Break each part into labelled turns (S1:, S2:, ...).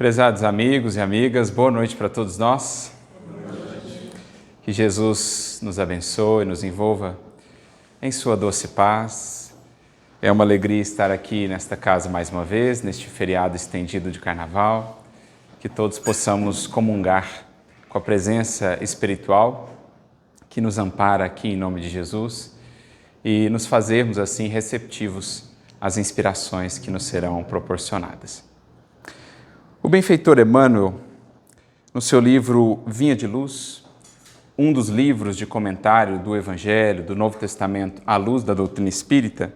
S1: Prezados amigos e amigas, boa noite para todos nós. Que Jesus nos abençoe, nos envolva em sua doce paz. É uma alegria estar aqui nesta casa mais uma vez, neste feriado estendido de Carnaval. Que todos possamos comungar com a presença espiritual que nos ampara aqui em nome de Jesus e nos fazermos assim receptivos às inspirações que nos serão proporcionadas. O benfeitor Emmanuel, no seu livro Vinha de Luz, um dos livros de comentário do Evangelho, do Novo Testamento, à luz da doutrina espírita,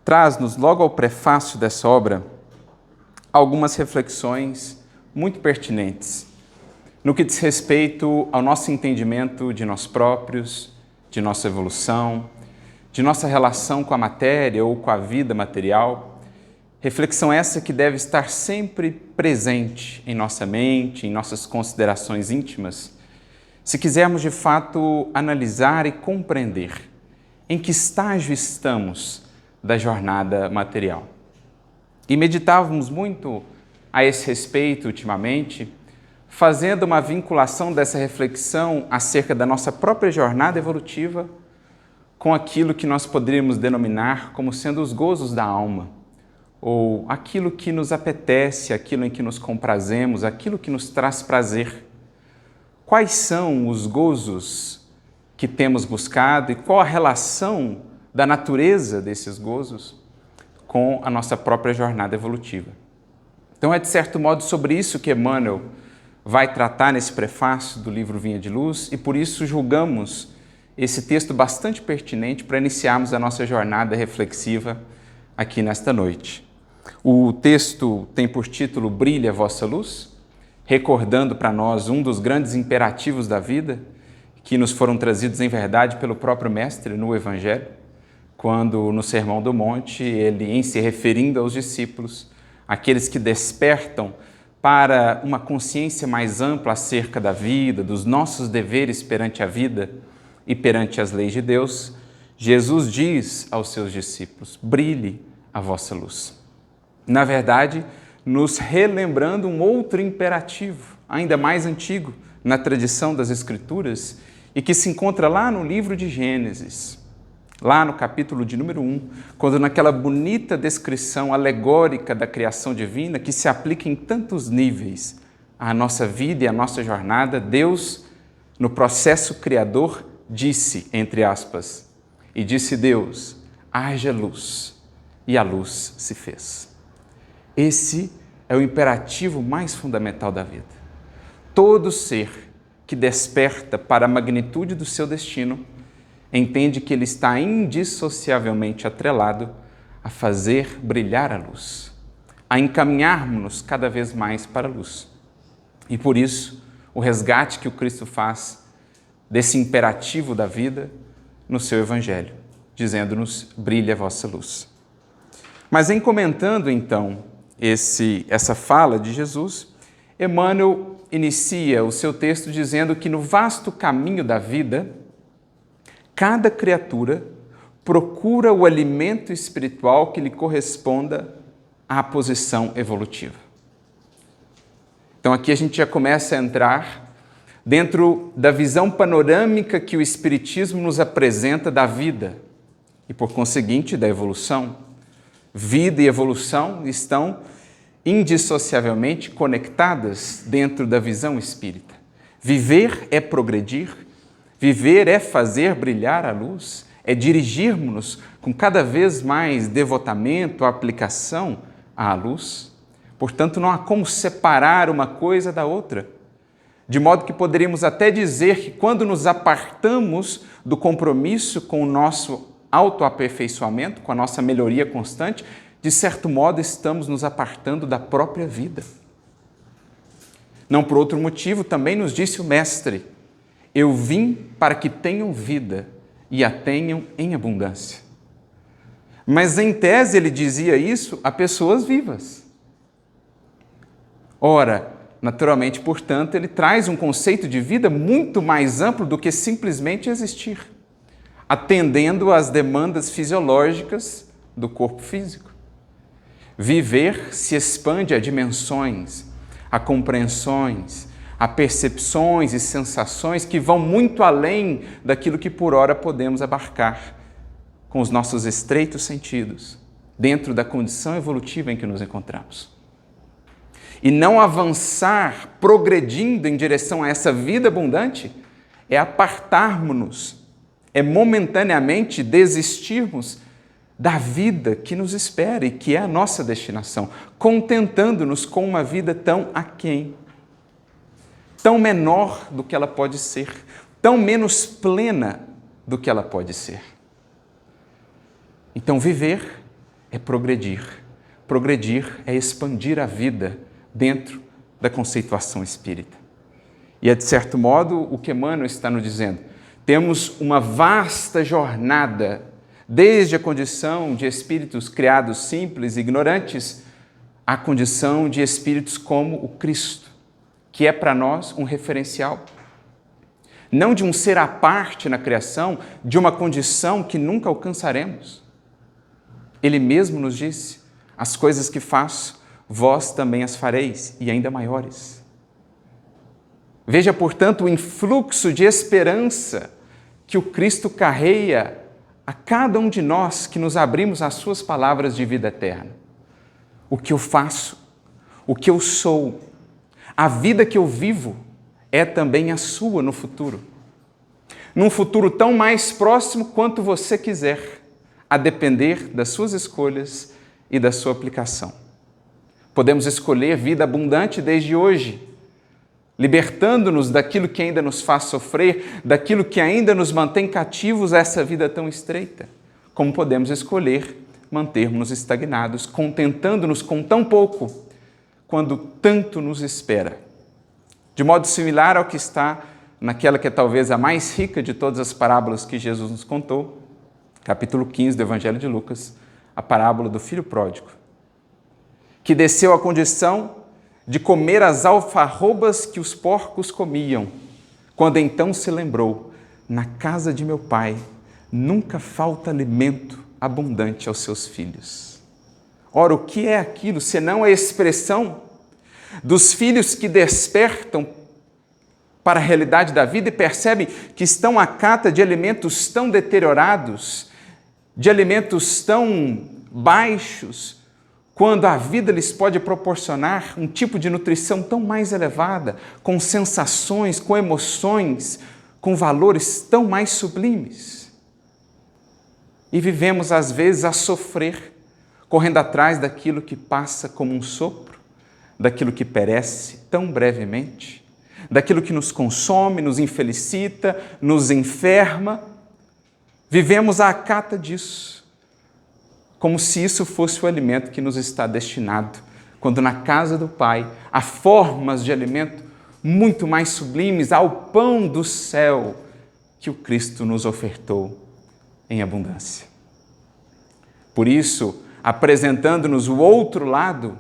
S1: traz-nos, logo ao prefácio dessa obra, algumas reflexões muito pertinentes no que diz respeito ao nosso entendimento de nós próprios, de nossa evolução, de nossa relação com a matéria ou com a vida material. Reflexão essa que deve estar sempre presente em nossa mente, em nossas considerações íntimas, se quisermos de fato analisar e compreender em que estágio estamos da jornada material. E meditávamos muito a esse respeito ultimamente, fazendo uma vinculação dessa reflexão acerca da nossa própria jornada evolutiva com aquilo que nós poderíamos denominar como sendo os gozos da alma, ou aquilo que nos apetece, aquilo em que nos comprazemos, aquilo que nos traz prazer. Quais são os gozos que temos buscado e qual a relação da natureza desses gozos com a nossa própria jornada evolutiva? Então é de certo modo sobre isso que Emmanuel vai tratar nesse prefácio do livro Vinha de Luz e por isso julgamos esse texto bastante pertinente para iniciarmos a nossa jornada reflexiva aqui nesta noite. O texto tem por título Brilhe a vossa luz, recordando para nós um dos grandes imperativos da vida que nos foram trazidos em verdade pelo próprio Mestre no Evangelho, quando no Sermão do Monte ele, em se referindo aos discípulos, aqueles que despertam para uma consciência mais ampla acerca da vida, dos nossos deveres perante a vida e perante as leis de Deus, Jesus diz aos seus discípulos, brilhe a vossa luz. Na verdade, nos relembrando um outro imperativo, ainda mais antigo, na tradição das Escrituras, e que se encontra lá no livro de Gênesis, lá no capítulo de número 1, quando naquela bonita descrição alegórica da criação divina, que se aplica em tantos níveis à nossa vida e à nossa jornada, Deus, no processo criador, disse, entre aspas, e disse Deus, haja luz, e a luz se fez. Esse é o imperativo mais fundamental da vida. Todo ser que desperta para a magnitude do seu destino entende que ele está indissociavelmente atrelado a fazer brilhar a luz, a encaminharmos-nos cada vez mais para a luz. E por isso, o resgate que o Cristo faz desse imperativo da vida no seu Evangelho, dizendo-nos, brilhe a vossa luz. Mas em comentando então essa fala de Jesus, Emmanuel inicia o seu texto dizendo que no vasto caminho da vida, cada criatura procura o alimento espiritual que lhe corresponda à posição evolutiva. Então aqui a gente já começa a entrar dentro da visão panorâmica que o Espiritismo nos apresenta da vida e, por conseguinte, da evolução. Vida e evolução estão indissociavelmente conectadas dentro da visão espírita. Viver é progredir, viver é fazer brilhar a luz, é dirigirmos-nos com cada vez mais devotamento, aplicação à luz. Portanto, não há como separar uma coisa da outra, de modo que poderíamos até dizer que quando nos apartamos do compromisso com o nosso autoaperfeiçoamento, com a nossa melhoria constante, de certo modo estamos nos apartando da própria vida. Não por outro motivo, também nos disse o Mestre, eu vim para que tenham vida e a tenham em abundância. Mas em tese ele dizia isso a pessoas vivas. Ora, naturalmente, portanto, ele traz um conceito de vida muito mais amplo do que simplesmente existir, atendendo às demandas fisiológicas do corpo físico. Viver se expande a dimensões, a compreensões, a percepções e sensações que vão muito além daquilo que por ora podemos abarcar com os nossos estreitos sentidos, dentro da condição evolutiva em que nos encontramos. E não avançar progredindo em direção a essa vida abundante é apartarmos-nos, é momentaneamente desistirmos da vida que nos espera e que é a nossa destinação, contentando-nos com uma vida tão aquém, tão menor do que ela pode ser, tão menos plena do que ela pode ser. Então, viver é progredir. Progredir é expandir a vida dentro da conceituação espírita. E é, de certo modo, o que Emmanuel está nos dizendo. Temos uma vasta jornada, desde a condição de espíritos criados simples e ignorantes, à condição de espíritos como o Cristo, que é para nós um referencial. Não de um ser à parte na criação, de uma condição que nunca alcançaremos. Ele mesmo nos disse, as coisas que faço, vós também as fareis, e ainda maiores. Veja, portanto, o influxo de esperança que o Cristo carrega a cada um de nós que nos abrimos às suas palavras de vida eterna. O que eu faço, o que eu sou, a vida que eu vivo é também a sua no futuro. Num futuro tão mais próximo quanto você quiser, a depender das suas escolhas e da sua aplicação. Podemos escolher vida abundante desde hoje, libertando-nos daquilo que ainda nos faz sofrer, daquilo que ainda nos mantém cativos a essa vida tão estreita. Como podemos escolher mantermos-nos estagnados, contentando-nos com tão pouco, quando tanto nos espera. De modo similar ao que está naquela que é talvez a mais rica de todas as parábolas que Jesus nos contou, capítulo 15 do Evangelho de Lucas, a parábola do filho pródigo, que desceu à condição de comer as alfarrobas que os porcos comiam, quando então se lembrou, na casa de meu pai nunca falta alimento abundante aos seus filhos. Ora, o que é aquilo senão a expressão dos filhos que despertam para a realidade da vida e percebem que estão à cata de alimentos tão deteriorados, de alimentos tão baixos, quando a vida lhes pode proporcionar um tipo de nutrição tão mais elevada, com sensações, com emoções, com valores tão mais sublimes. E vivemos, às vezes, a sofrer, correndo atrás daquilo que passa como um sopro, daquilo que perece tão brevemente, daquilo que nos consome, nos infelicita, nos enferma. Vivemos à cata disso, como se isso fosse o alimento que nos está destinado, quando na casa do Pai há formas de alimento muito mais sublimes, ao pão do céu que o Cristo nos ofertou em abundância. Por isso, apresentando-nos o outro lado,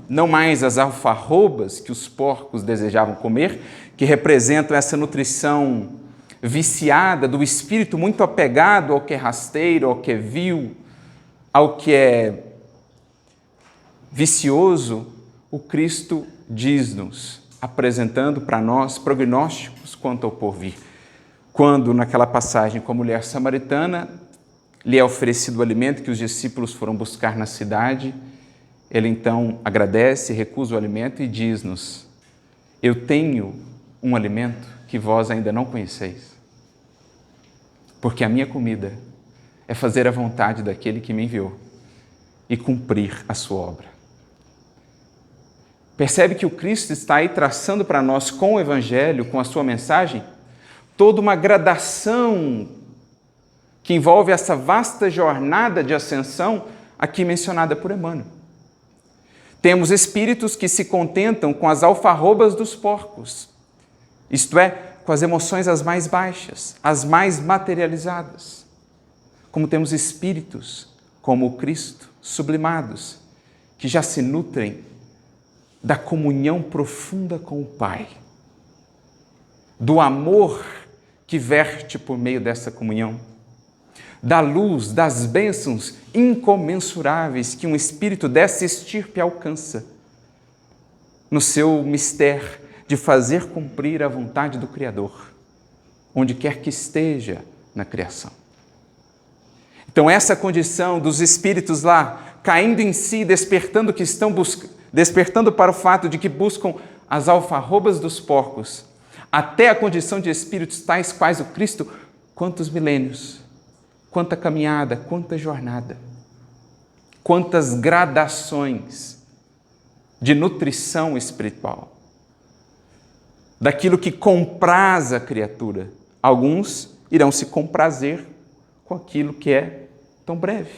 S1: não mais as alfarrobas que os porcos desejavam comer, que representam essa nutrição viciada do espírito muito apegado ao que é rasteiro, ao que é vil, ao que é vicioso, o Cristo diz-nos, apresentando para nós prognósticos quanto ao porvir. Quando, naquela passagem com a mulher samaritana, lhe é oferecido o alimento que os discípulos foram buscar na cidade, ele então agradece, recusa o alimento e diz-nos, eu tenho um alimento que vós ainda não conheceis, porque a minha comida é fazer a vontade daquele que me enviou e cumprir a sua obra. Percebe que o Cristo está aí traçando para nós com o Evangelho, com a sua mensagem, toda uma gradação que envolve essa vasta jornada de ascensão aqui mencionada por Emmanuel. Temos espíritos que se contentam com as alfarrobas dos porcos, isto é, com as emoções as mais baixas, as mais materializadas. Como temos espíritos, como o Cristo, sublimados, que já se nutrem da comunhão profunda com o Pai, do amor que verte por meio dessa comunhão, da luz, das bênçãos incomensuráveis que um espírito dessa estirpe alcança, no seu mistério de fazer cumprir a vontade do Criador, onde quer que esteja na criação. Então essa condição dos espíritos lá, caindo em si, despertando para o fato de que buscam as alfarrobas dos porcos, até a condição de espíritos tais quais o Cristo, quantos milênios, quanta caminhada, quanta jornada, quantas gradações de nutrição espiritual, daquilo que compraz a criatura. Alguns irão se comprazer com aquilo que é tão breve,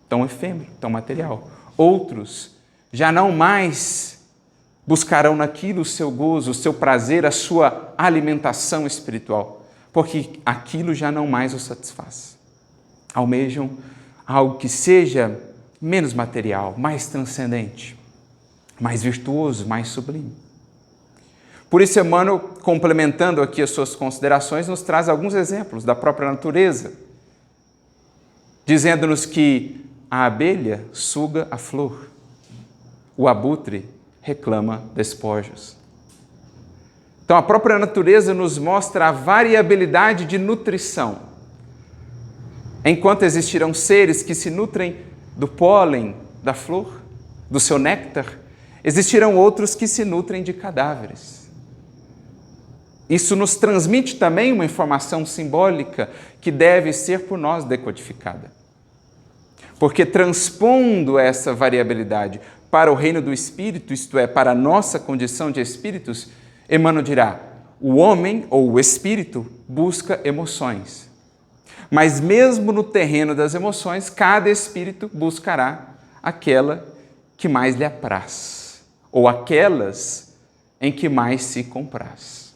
S1: tão efêmero, tão material. Outros já não mais buscarão naquilo o seu gozo, o seu prazer, a sua alimentação espiritual, porque aquilo já não mais o satisfaz. Almejam algo que seja menos material, mais transcendente, mais virtuoso, mais sublime. Por isso, Emmanuel, complementando aqui as suas considerações, nos traz alguns exemplos da própria natureza, dizendo-nos que a abelha suga a flor, o abutre reclama despojos. Então, a própria natureza nos mostra a variabilidade de nutrição. Enquanto existirão seres que se nutrem do pólen da flor, do seu néctar, existirão outros que se nutrem de cadáveres. Isso nos transmite também uma informação simbólica que deve ser por nós decodificada. Porque transpondo essa variabilidade para o reino do Espírito, isto é, para a nossa condição de espíritos, Emmanuel dirá, o homem ou o espírito busca emoções. Mas mesmo no terreno das emoções, cada espírito buscará aquela que mais lhe apraz, ou aquelas em que mais se compraz.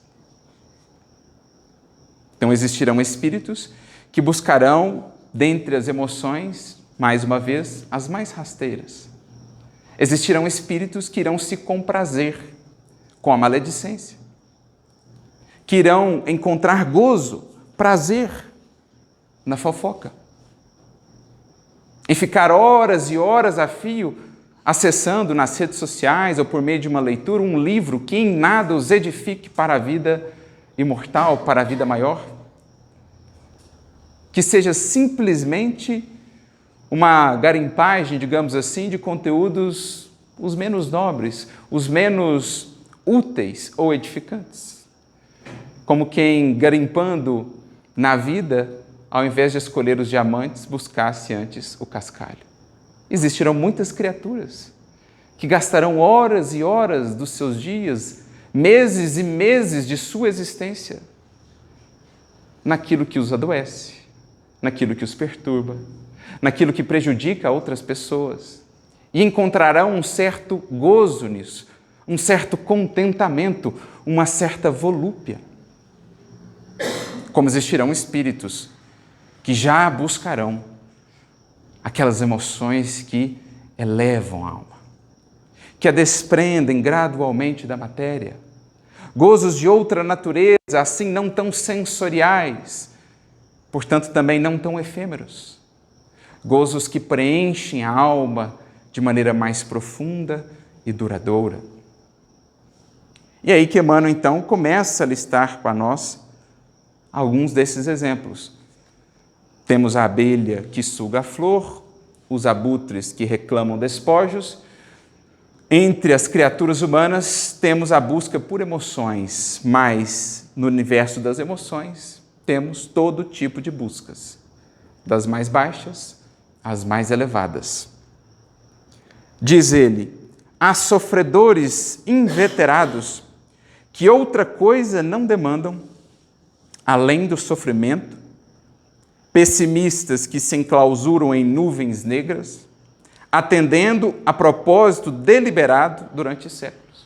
S1: Então existirão espíritos que buscarão, dentre as emoções, mais uma vez, as mais rasteiras. Existirão espíritos que irão se comprazer com a maledicência, que irão encontrar gozo, prazer na fofoca, e ficar horas e horas a fio acessando nas redes sociais ou por meio de uma leitura um livro que em nada os edifique para a vida imortal, para a vida maior, que seja simplesmente uma garimpagem, digamos assim, de conteúdos os menos nobres, os menos úteis ou edificantes. Como quem, garimpando na vida, ao invés de escolher os diamantes, buscasse antes o cascalho. Existirão muitas criaturas que gastarão horas e horas dos seus dias, meses e meses de sua existência, naquilo que os adoece, naquilo que os perturba, naquilo que prejudica outras pessoas, e encontrarão um certo gozo nisso, um certo contentamento, uma certa volúpia. Como existirão espíritos que já buscarão aquelas emoções que elevam a alma, que a desprendem gradualmente da matéria, gozos de outra natureza, assim não tão sensoriais, portanto também não tão efêmeros, gozos que preenchem a alma de maneira mais profunda e duradoura. E aí que Emmanuel então começa a listar para nós alguns desses exemplos. Temos a abelha que suga a flor, os abutres que reclamam despojos. Entre as criaturas humanas temos a busca por emoções, mas no universo das emoções temos todo tipo de buscas, das mais baixas às mais elevadas. Diz ele, há sofredores inveterados que outra coisa não demandam, além do sofrimento, pessimistas que se enclausuram em nuvens negras, atendendo a propósito deliberado durante séculos.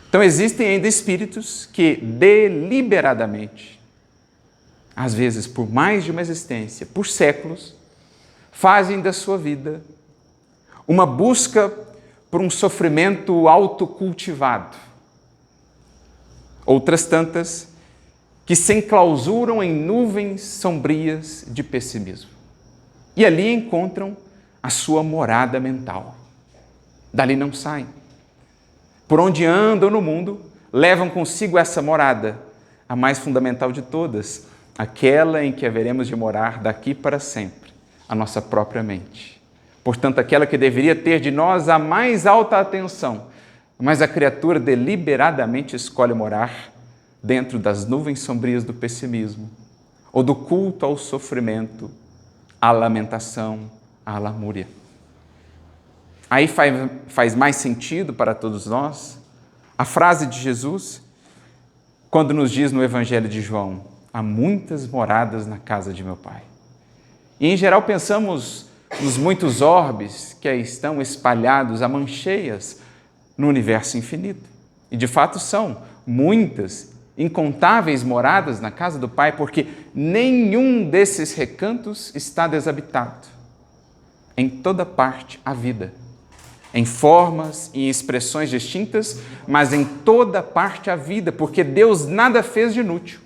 S1: Então existem ainda espíritos que deliberadamente, às vezes por mais de uma existência, por séculos, fazem da sua vida uma busca por um sofrimento autocultivado. Outras tantas que se enclausuram em nuvens sombrias de pessimismo. E ali encontram a sua morada mental. Dali não saem. por onde andam no mundo, levam consigo essa morada, a mais fundamental de todas, aquela em que haveremos de morar daqui para sempre, a nossa própria mente. Portanto, aquela que deveria ter de nós a mais alta atenção, mas a criatura deliberadamente escolhe morar dentro das nuvens sombrias do pessimismo, ou do culto ao sofrimento, à lamentação, à lamúria. Aí faz mais sentido para todos nós a frase de Jesus, quando nos diz no Evangelho de João: há muitas moradas na casa de meu Pai. E em geral pensamos nos muitos orbes que aí estão espalhados a mancheias no universo infinito. E de fato são muitas, incontáveis moradas na casa do Pai, porque nenhum desses recantos está desabitado. Em toda parte há vida, em formas e expressões distintas, mas em toda parte há vida, porque Deus nada fez de inútil.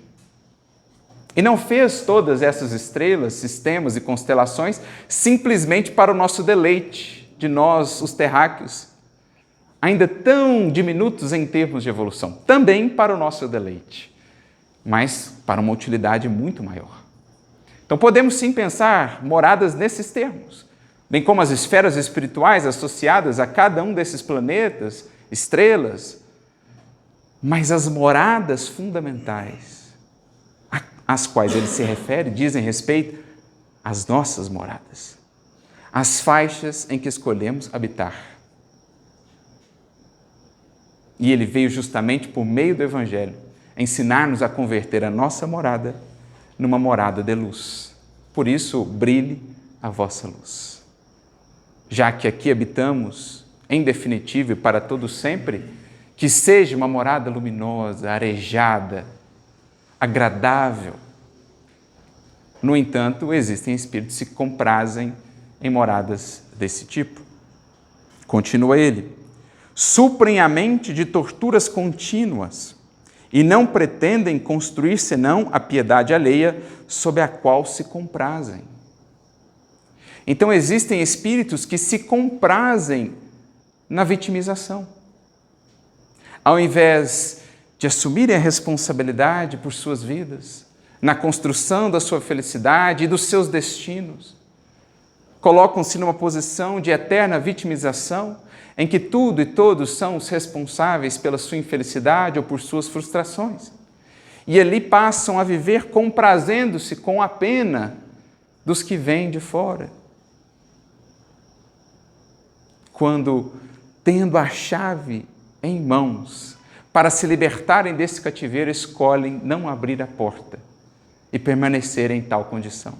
S1: E não fez todas essas estrelas, sistemas e constelações simplesmente para o nosso deleite, de nós, os terráqueos, ainda tão diminutos em termos de evolução, também para o nosso deleite, mas para uma utilidade muito maior. Então podemos sim pensar moradas nesses termos, bem como as esferas espirituais associadas a cada um desses planetas, estrelas, mas as moradas fundamentais, às quais ele se refere, dizem respeito às nossas moradas, às faixas em que escolhemos habitar. E ele veio justamente por meio do Evangelho ensinar-nos a converter a nossa morada numa morada de luz. Por isso, brilhe a vossa luz. Já que aqui habitamos, em definitivo e para todo sempre, que seja uma morada luminosa, arejada, agradável. No entanto, existem espíritos que se comprazem em moradas desse tipo. Continua ele: suprem a mente de torturas contínuas e não pretendem construir senão a piedade alheia sob a qual se comprazem. Então existem espíritos que se comprazem na vitimização. Ao invés de assumirem a responsabilidade por suas vidas, na construção da sua felicidade e dos seus destinos, colocam-se numa posição de eterna vitimização, em que tudo e todos são os responsáveis pela sua infelicidade ou por suas frustrações. E ali passam a viver comprazendo-se com a pena dos que vêm de fora. Quando, tendo a chave em mãos para se libertarem desse cativeiro, escolhem não abrir a porta e permanecer em tal condição.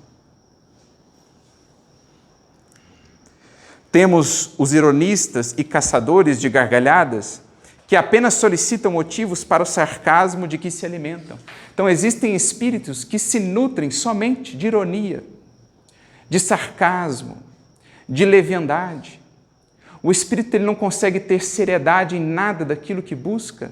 S1: Temos os ironistas e caçadores de gargalhadas que apenas solicitam motivos para o sarcasmo de que se alimentam. Então existem espíritos que se nutrem somente de ironia, de sarcasmo, de leviandade. O espírito ele não consegue ter seriedade em nada daquilo que busca,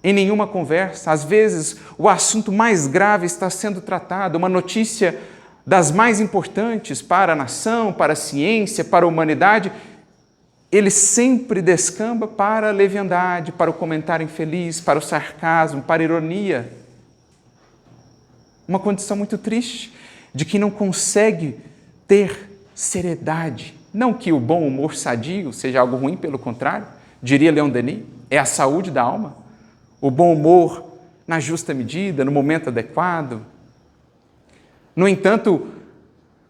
S1: em nenhuma conversa. Às vezes o assunto mais grave está sendo tratado, uma notícia das mais importantes para a nação, para a ciência, para a humanidade, ele sempre descamba para a leviandade, para o comentário infeliz, para o sarcasmo, para a ironia. Uma condição muito triste de quem não consegue ter seriedade. Não que o bom humor sadio seja algo ruim, pelo contrário, diria Leon Denis, é a saúde da alma. O bom humor na justa medida, no momento adequado. No entanto,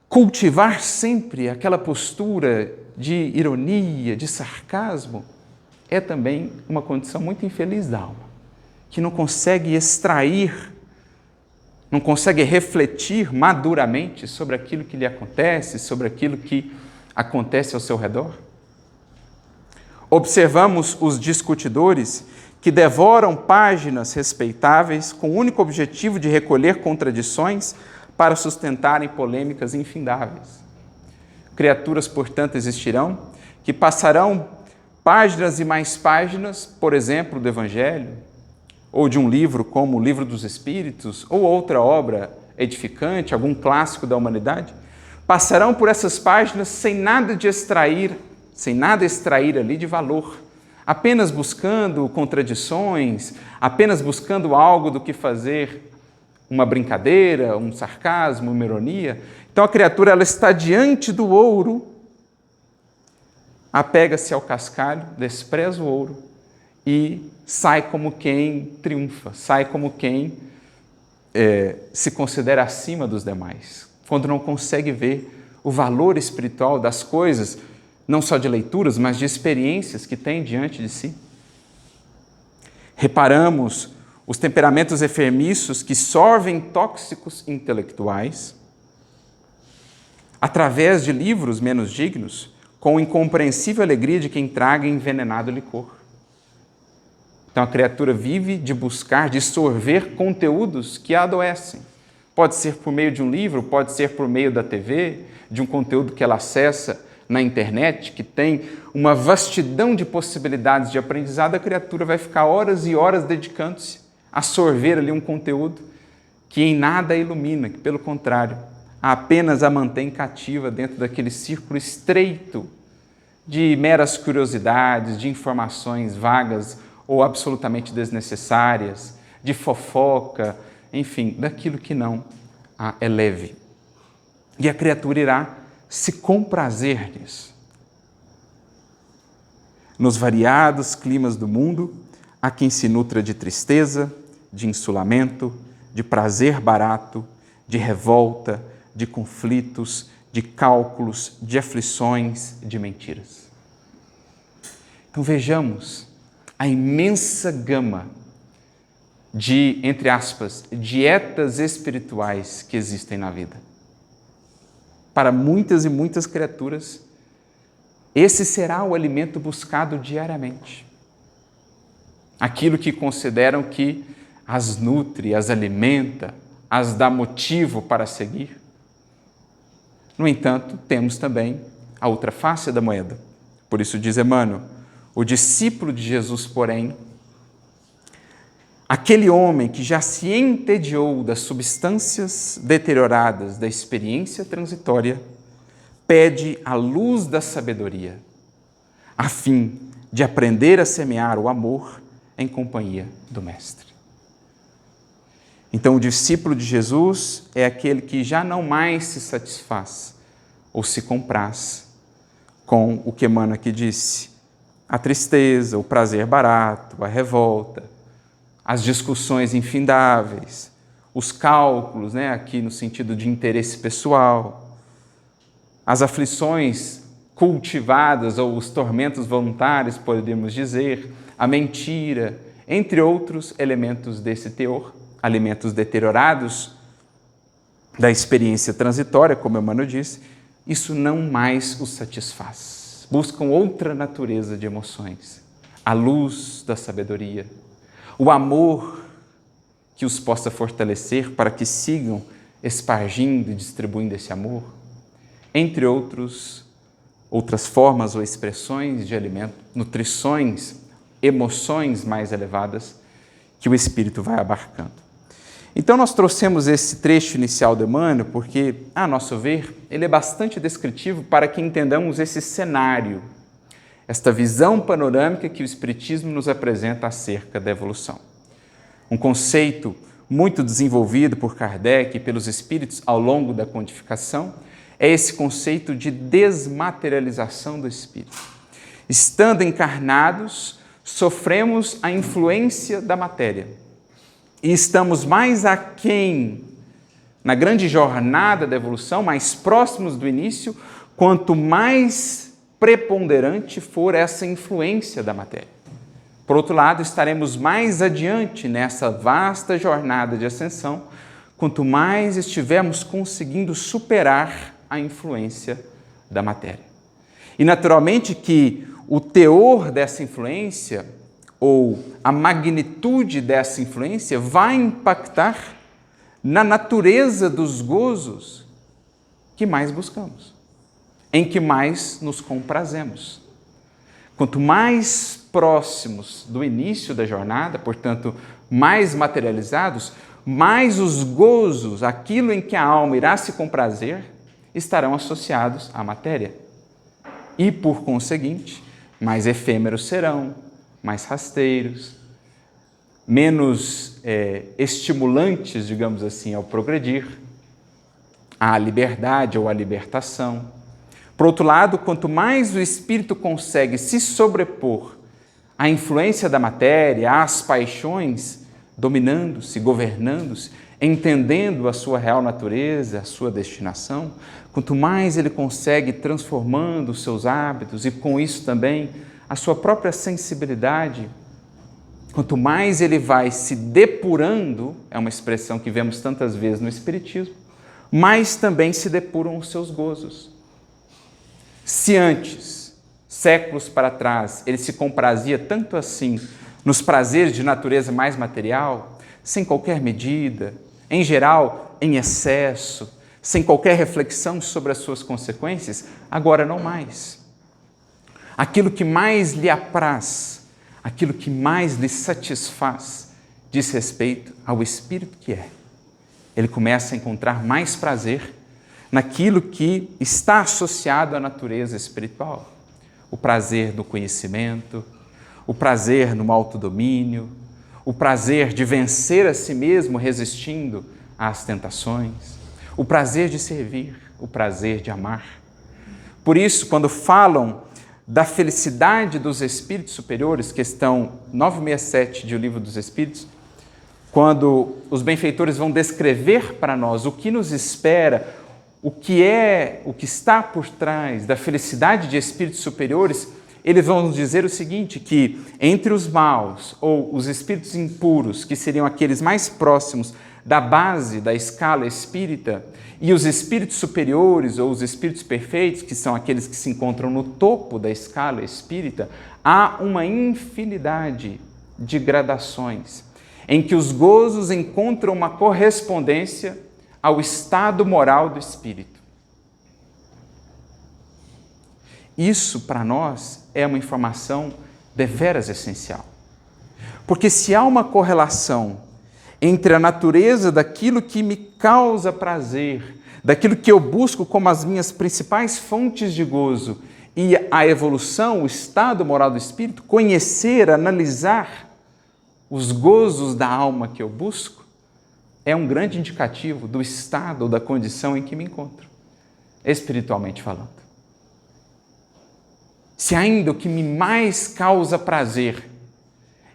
S1: cultivar sempre aquela postura de ironia, de sarcasmo, é também uma condição muito infeliz da alma, que não consegue extrair, não consegue refletir maduramente sobre aquilo que lhe acontece, sobre aquilo que acontece ao seu redor. Observamos os discutidores que devoram páginas respeitáveis com o único objetivo de recolher contradições para sustentarem polêmicas infindáveis. Criaturas, portanto, existirão que passarão páginas e mais páginas, por exemplo, do Evangelho, ou de um livro como o Livro dos Espíritos, ou outra obra edificante, algum clássico da humanidade, passarão por essas páginas sem nada extrair ali de valor, apenas buscando contradições, apenas buscando algo do que fazer uma brincadeira, um sarcasmo, uma ironia. Então a criatura ela está diante do ouro, apega-se ao cascalho, despreza o ouro e sai como quem triunfa, sai como quem se considera acima dos demais, quando não consegue ver o valor espiritual das coisas, não só de leituras, mas de experiências que tem diante de si. Reparamos os temperamentos enfermiços que sorvem tóxicos intelectuais através de livros menos dignos, com incompreensível alegria de quem traga envenenado licor. Então a criatura vive de buscar, de sorver conteúdos que a adoecem. Pode ser por meio de um livro, pode ser por meio da TV, de um conteúdo que ela acessa na internet, que tem uma vastidão de possibilidades de aprendizado. A criatura vai ficar horas e horas dedicando-se a sorver ali um conteúdo que em nada a ilumina, que pelo contrário, apenas a mantém cativa dentro daquele círculo estreito de meras curiosidades, de informações vagas ou absolutamente desnecessárias, de fofoca, enfim, daquilo que não a eleve. E a criatura irá se comprazer nisso. Nos variados climas do mundo, há quem se nutra de tristeza, de insulamento, de prazer barato, de revolta, de conflitos, de cálculos, de aflições, de mentiras. Então vejamos a imensa gama de, entre aspas, dietas espirituais que existem na vida. Para muitas e muitas criaturas, esse será o alimento buscado diariamente. Aquilo que consideram que as nutre, as alimenta, as dá motivo para seguir. No entanto, temos também a outra face da moeda. Por isso diz Emmanuel, o discípulo de Jesus, porém, aquele homem que já se entediou das substâncias deterioradas da experiência transitória, pede a luz da sabedoria, a fim de aprender a semear o amor em companhia do Mestre. Então, o discípulo de Jesus é aquele que já não mais se satisfaz ou se compraz com o que Emmanuel aqui disse, a tristeza, o prazer barato, a revolta, as discussões infindáveis, os cálculos, aqui no sentido de interesse pessoal, as aflições cultivadas ou os tormentos voluntários, podemos dizer, a mentira, entre outros elementos desse teor, alimentos deteriorados da experiência transitória, como Emmanuel disse, isso não mais os satisfaz. Buscam outra natureza de emoções, a luz da sabedoria, o amor que os possa fortalecer para que sigam espargindo e distribuindo esse amor, entre outras formas ou expressões de alimento, nutrições, emoções mais elevadas que o Espírito vai abarcando. Então nós trouxemos esse trecho inicial do Emmanuel porque, a nosso ver, ele é bastante descritivo para que entendamos esse cenário, esta visão panorâmica que o Espiritismo nos apresenta acerca da evolução. Um conceito muito desenvolvido por Kardec e pelos espíritos ao longo da codificação é esse conceito de desmaterialização do espírito. Estando encarnados, sofremos a influência da matéria e estamos mais aquém na grande jornada da evolução, mais próximos do início, quanto mais preponderante for essa influência da matéria. Por outro lado, estaremos mais adiante nessa vasta jornada de ascensão, quanto mais estivermos conseguindo superar a influência da matéria. E naturalmente que o teor dessa influência, ou a magnitude dessa influência, vai impactar na natureza dos gozos que mais buscamos, em que mais nos comprazemos. Quanto mais próximos do início da jornada, portanto, mais materializados, mais os gozos, aquilo em que a alma irá se comprazer, estarão associados à matéria. E, por conseguinte, mais efêmeros serão, mais rasteiros, menos estimulantes, digamos assim, ao progredir, à liberdade ou à libertação. Por outro lado, quanto mais o espírito consegue se sobrepor à influência da matéria, às paixões, dominando-se, governando-se, entendendo a sua real natureza, a sua destinação, quanto mais ele consegue transformando os seus hábitos e com isso também a sua própria sensibilidade, quanto mais ele vai se depurando, é uma expressão que vemos tantas vezes no Espiritismo, mais também se depuram os seus gozos. Se antes, séculos para trás, ele se comprazia tanto assim nos prazeres de natureza mais material, sem qualquer medida, em geral, em excesso, sem qualquer reflexão sobre as suas consequências, agora não mais. Aquilo que mais lhe apraz, aquilo que mais lhe satisfaz, diz respeito ao espírito que é. Ele começa a encontrar mais prazer naquilo que está associado à natureza espiritual. O prazer do conhecimento, o prazer no autodomínio, o prazer de vencer a si mesmo resistindo às tentações, o prazer de servir, o prazer de amar. Por isso, quando falam da felicidade dos espíritos superiores, questão 967 de O Livro dos Espíritos, quando os benfeitores vão descrever para nós o que nos espera, o que está por trás da felicidade de espíritos superiores, eles vão nos dizer o seguinte, que entre os maus ou os espíritos impuros, que seriam aqueles mais próximos da base da escala espírita, e os espíritos superiores ou os espíritos perfeitos, que são aqueles que se encontram no topo da escala espírita, há uma infinidade de gradações, em que os gozos encontram uma correspondência ao estado moral do espírito. Isso, para nós, é uma informação deveras essencial. Porque se há uma correlação entre a natureza daquilo que me causa prazer, daquilo que eu busco como as minhas principais fontes de gozo, e a evolução, o estado moral do espírito, conhecer, analisar os gozos da alma que eu busco, é um grande indicativo do estado ou da condição em que me encontro, espiritualmente falando. Se ainda o que me mais causa prazer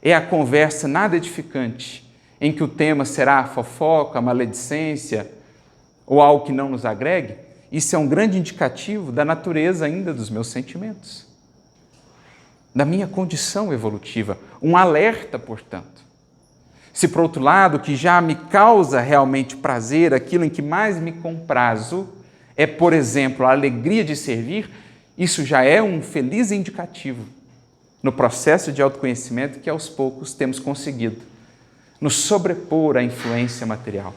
S1: é a conversa nada edificante, em que o tema será a fofoca, a maledicência ou algo que não nos agregue, isso é um grande indicativo da natureza ainda dos meus sentimentos, da minha condição evolutiva, um alerta, portanto. Se, por outro lado, o que já me causa realmente prazer, aquilo em que mais me comprazo, é, por exemplo, a alegria de servir, isso já é um feliz indicativo no processo de autoconhecimento que aos poucos temos conseguido nos sobrepor à influência material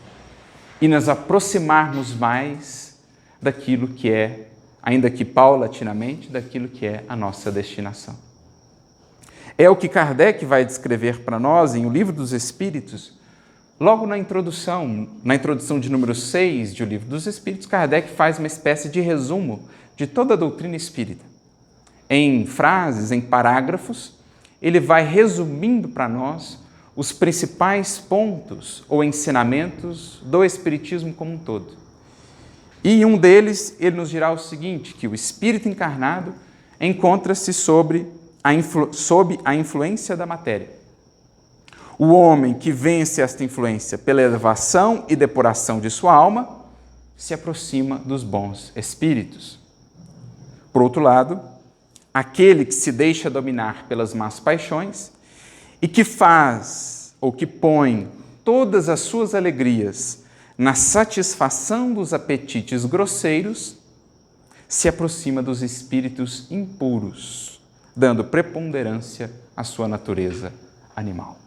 S1: e nos aproximarmos mais daquilo que é, ainda que paulatinamente, daquilo que é a nossa destinação. É o que Kardec vai descrever para nós em O Livro dos Espíritos, logo na introdução de número 6 de O Livro dos Espíritos, Kardec faz uma espécie de resumo de toda a doutrina espírita. Em frases, em parágrafos, ele vai resumindo para nós os principais pontos ou ensinamentos do Espiritismo como um todo. E em um deles, ele nos dirá o seguinte, que o espírito encarnado encontra-se sob a influência da matéria. O homem que vence esta influência pela elevação e depuração de sua alma se aproxima dos bons espíritos. Por outro lado, aquele que se deixa dominar pelas más paixões e que faz ou que põe todas as suas alegrias na satisfação dos apetites grosseiros, se aproxima dos espíritos impuros, dando preponderância à sua natureza animal.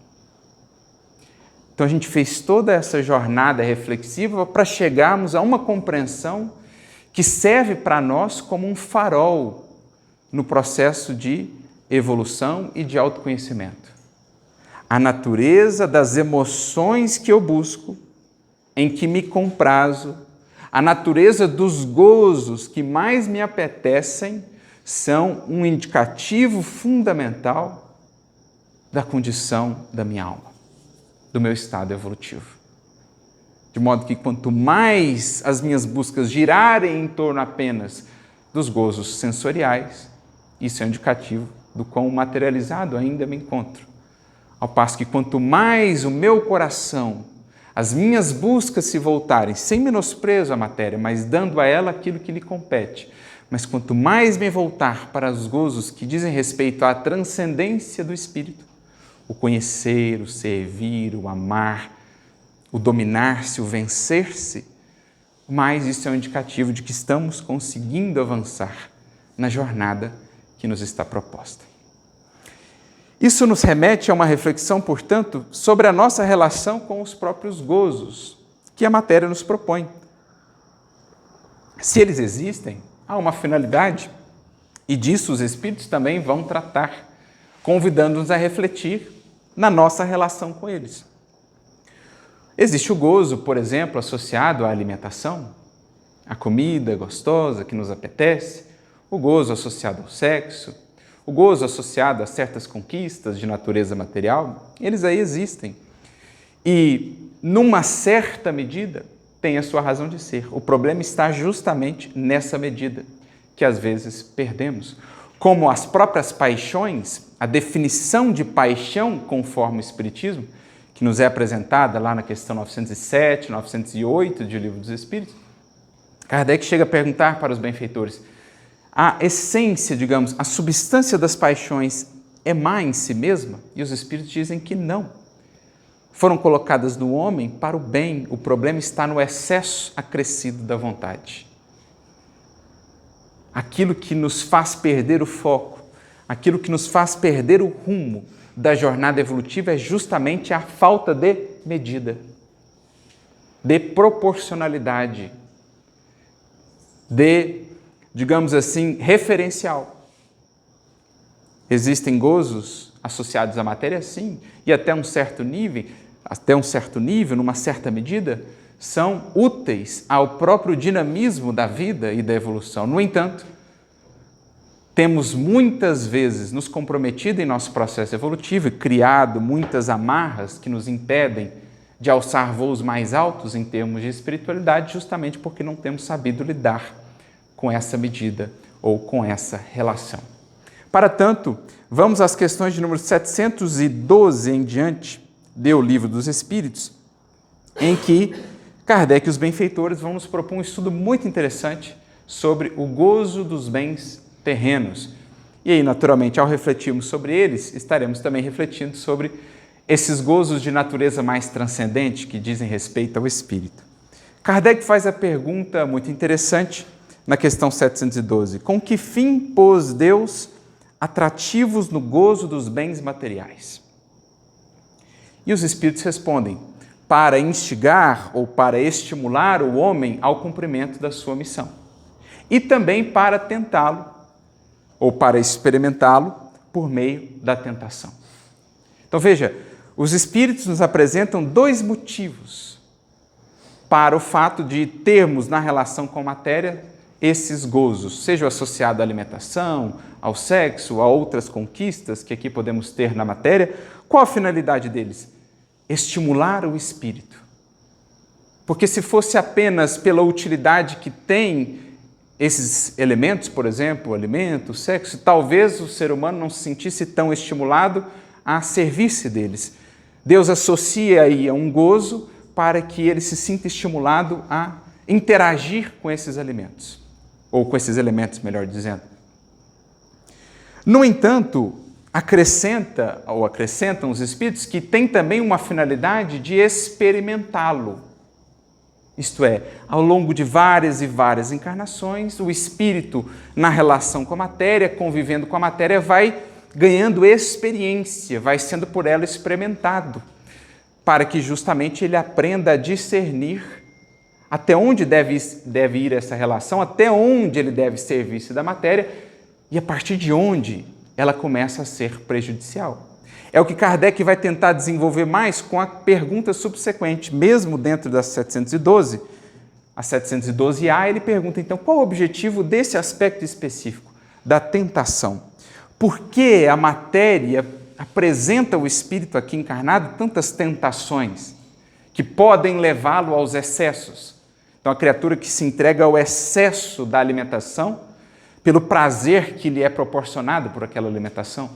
S1: Então a gente fez toda essa jornada reflexiva para chegarmos a uma compreensão que serve para nós como um farol no processo de evolução e de autoconhecimento. A natureza das emoções que eu busco, em que me comprazo, a natureza dos gozos que mais me apetecem, são um indicativo fundamental da condição da minha alma, do meu estado evolutivo. De modo que quanto mais as minhas buscas girarem em torno apenas dos gozos sensoriais, isso é um indicativo do quão materializado ainda me encontro. Ao passo que quanto mais o meu coração, as minhas buscas se voltarem, sem menosprezo à matéria, mas dando a ela aquilo que lhe compete, mas quanto mais me voltar para os gozos que dizem respeito à transcendência do Espírito, o conhecer, o servir, o amar, o dominar-se, o vencer-se, mais isso é um indicativo de que estamos conseguindo avançar na jornada que nos está proposta. Isso nos remete a uma reflexão, portanto, sobre a nossa relação com os próprios gozos que a matéria nos propõe. Se eles existem, há uma finalidade, e disso os Espíritos também vão tratar, convidando-nos a refletir na nossa relação com eles. Existe o gozo, por exemplo, associado à alimentação, à comida gostosa que nos apetece, o gozo associado ao sexo, o gozo associado a certas conquistas de natureza material, eles aí existem. E, numa certa medida, tem a sua razão de ser. O problema está justamente nessa medida, que às vezes perdemos. Como as próprias paixões, a definição de paixão conforme o Espiritismo, que nos é apresentada lá na questão 907, 908 de O Livro dos Espíritos, Kardec chega a perguntar para os benfeitores: a essência, digamos, a substância das paixões é má em si mesma? E os Espíritos dizem que não. Foram colocadas no homem para o bem, o problema está no excesso acrescido da vontade. Aquilo que nos faz perder o foco, aquilo que nos faz perder o rumo da jornada evolutiva é justamente a falta de medida, de proporcionalidade, de, digamos assim, referencial. Existem gozos associados à matéria, sim, e até um certo nível, numa certa medida, são úteis ao próprio dinamismo da vida e da evolução. No entanto, temos muitas vezes nos comprometido em nosso processo evolutivo e criado muitas amarras que nos impedem de alçar voos mais altos em termos de espiritualidade, justamente porque não temos sabido lidar com essa medida ou com essa relação. Para tanto, vamos às questões de número 712 em diante do Livro dos Espíritos, em que Kardec e os benfeitores vão nos propor um estudo muito interessante sobre o gozo dos bens terrenos. E aí, naturalmente, ao refletirmos sobre eles, estaremos também refletindo sobre esses gozos de natureza mais transcendente que dizem respeito ao espírito. Kardec faz a pergunta muito interessante na questão 712. Com que fim pôs Deus atrativos no gozo dos bens materiais? E os espíritos respondem: para instigar ou para estimular o homem ao cumprimento da sua missão. E também para tentá-lo ou para experimentá-lo por meio da tentação. Então veja, os Espíritos nos apresentam dois motivos para o fato de termos na relação com a matéria esses gozos, seja associado à alimentação, ao sexo, a outras conquistas que aqui podemos ter na matéria. Qual a finalidade deles? Estimular o espírito. Porque se fosse apenas pela utilidade que tem esses elementos, por exemplo, o alimento, o sexo, talvez o ser humano não se sentisse tão estimulado a servir-se deles. Deus associa aí a um gozo para que ele se sinta estimulado a interagir com esses alimentos, ou com esses elementos, melhor dizendo. No entanto, acrescentam os Espíritos que tem também uma finalidade de experimentá-lo. Isto é, ao longo de várias e várias encarnações, o espírito, na relação com a matéria, convivendo com a matéria, vai ganhando experiência, vai sendo por ela experimentado, para que justamente ele aprenda a discernir até onde deve ir essa relação, até onde ele deve servir-se da matéria e a partir de onde ela começa a ser prejudicial. É o que Kardec vai tentar desenvolver mais com a pergunta subsequente, mesmo dentro das 712. A 712A, ele pergunta, então, qual o objetivo desse aspecto específico, da tentação? Por que a matéria apresenta o espírito aqui encarnado tantas tentações que podem levá-lo aos excessos. Então, a criatura que se entrega ao excesso da alimentação, pelo prazer que lhe é proporcionado por aquela alimentação.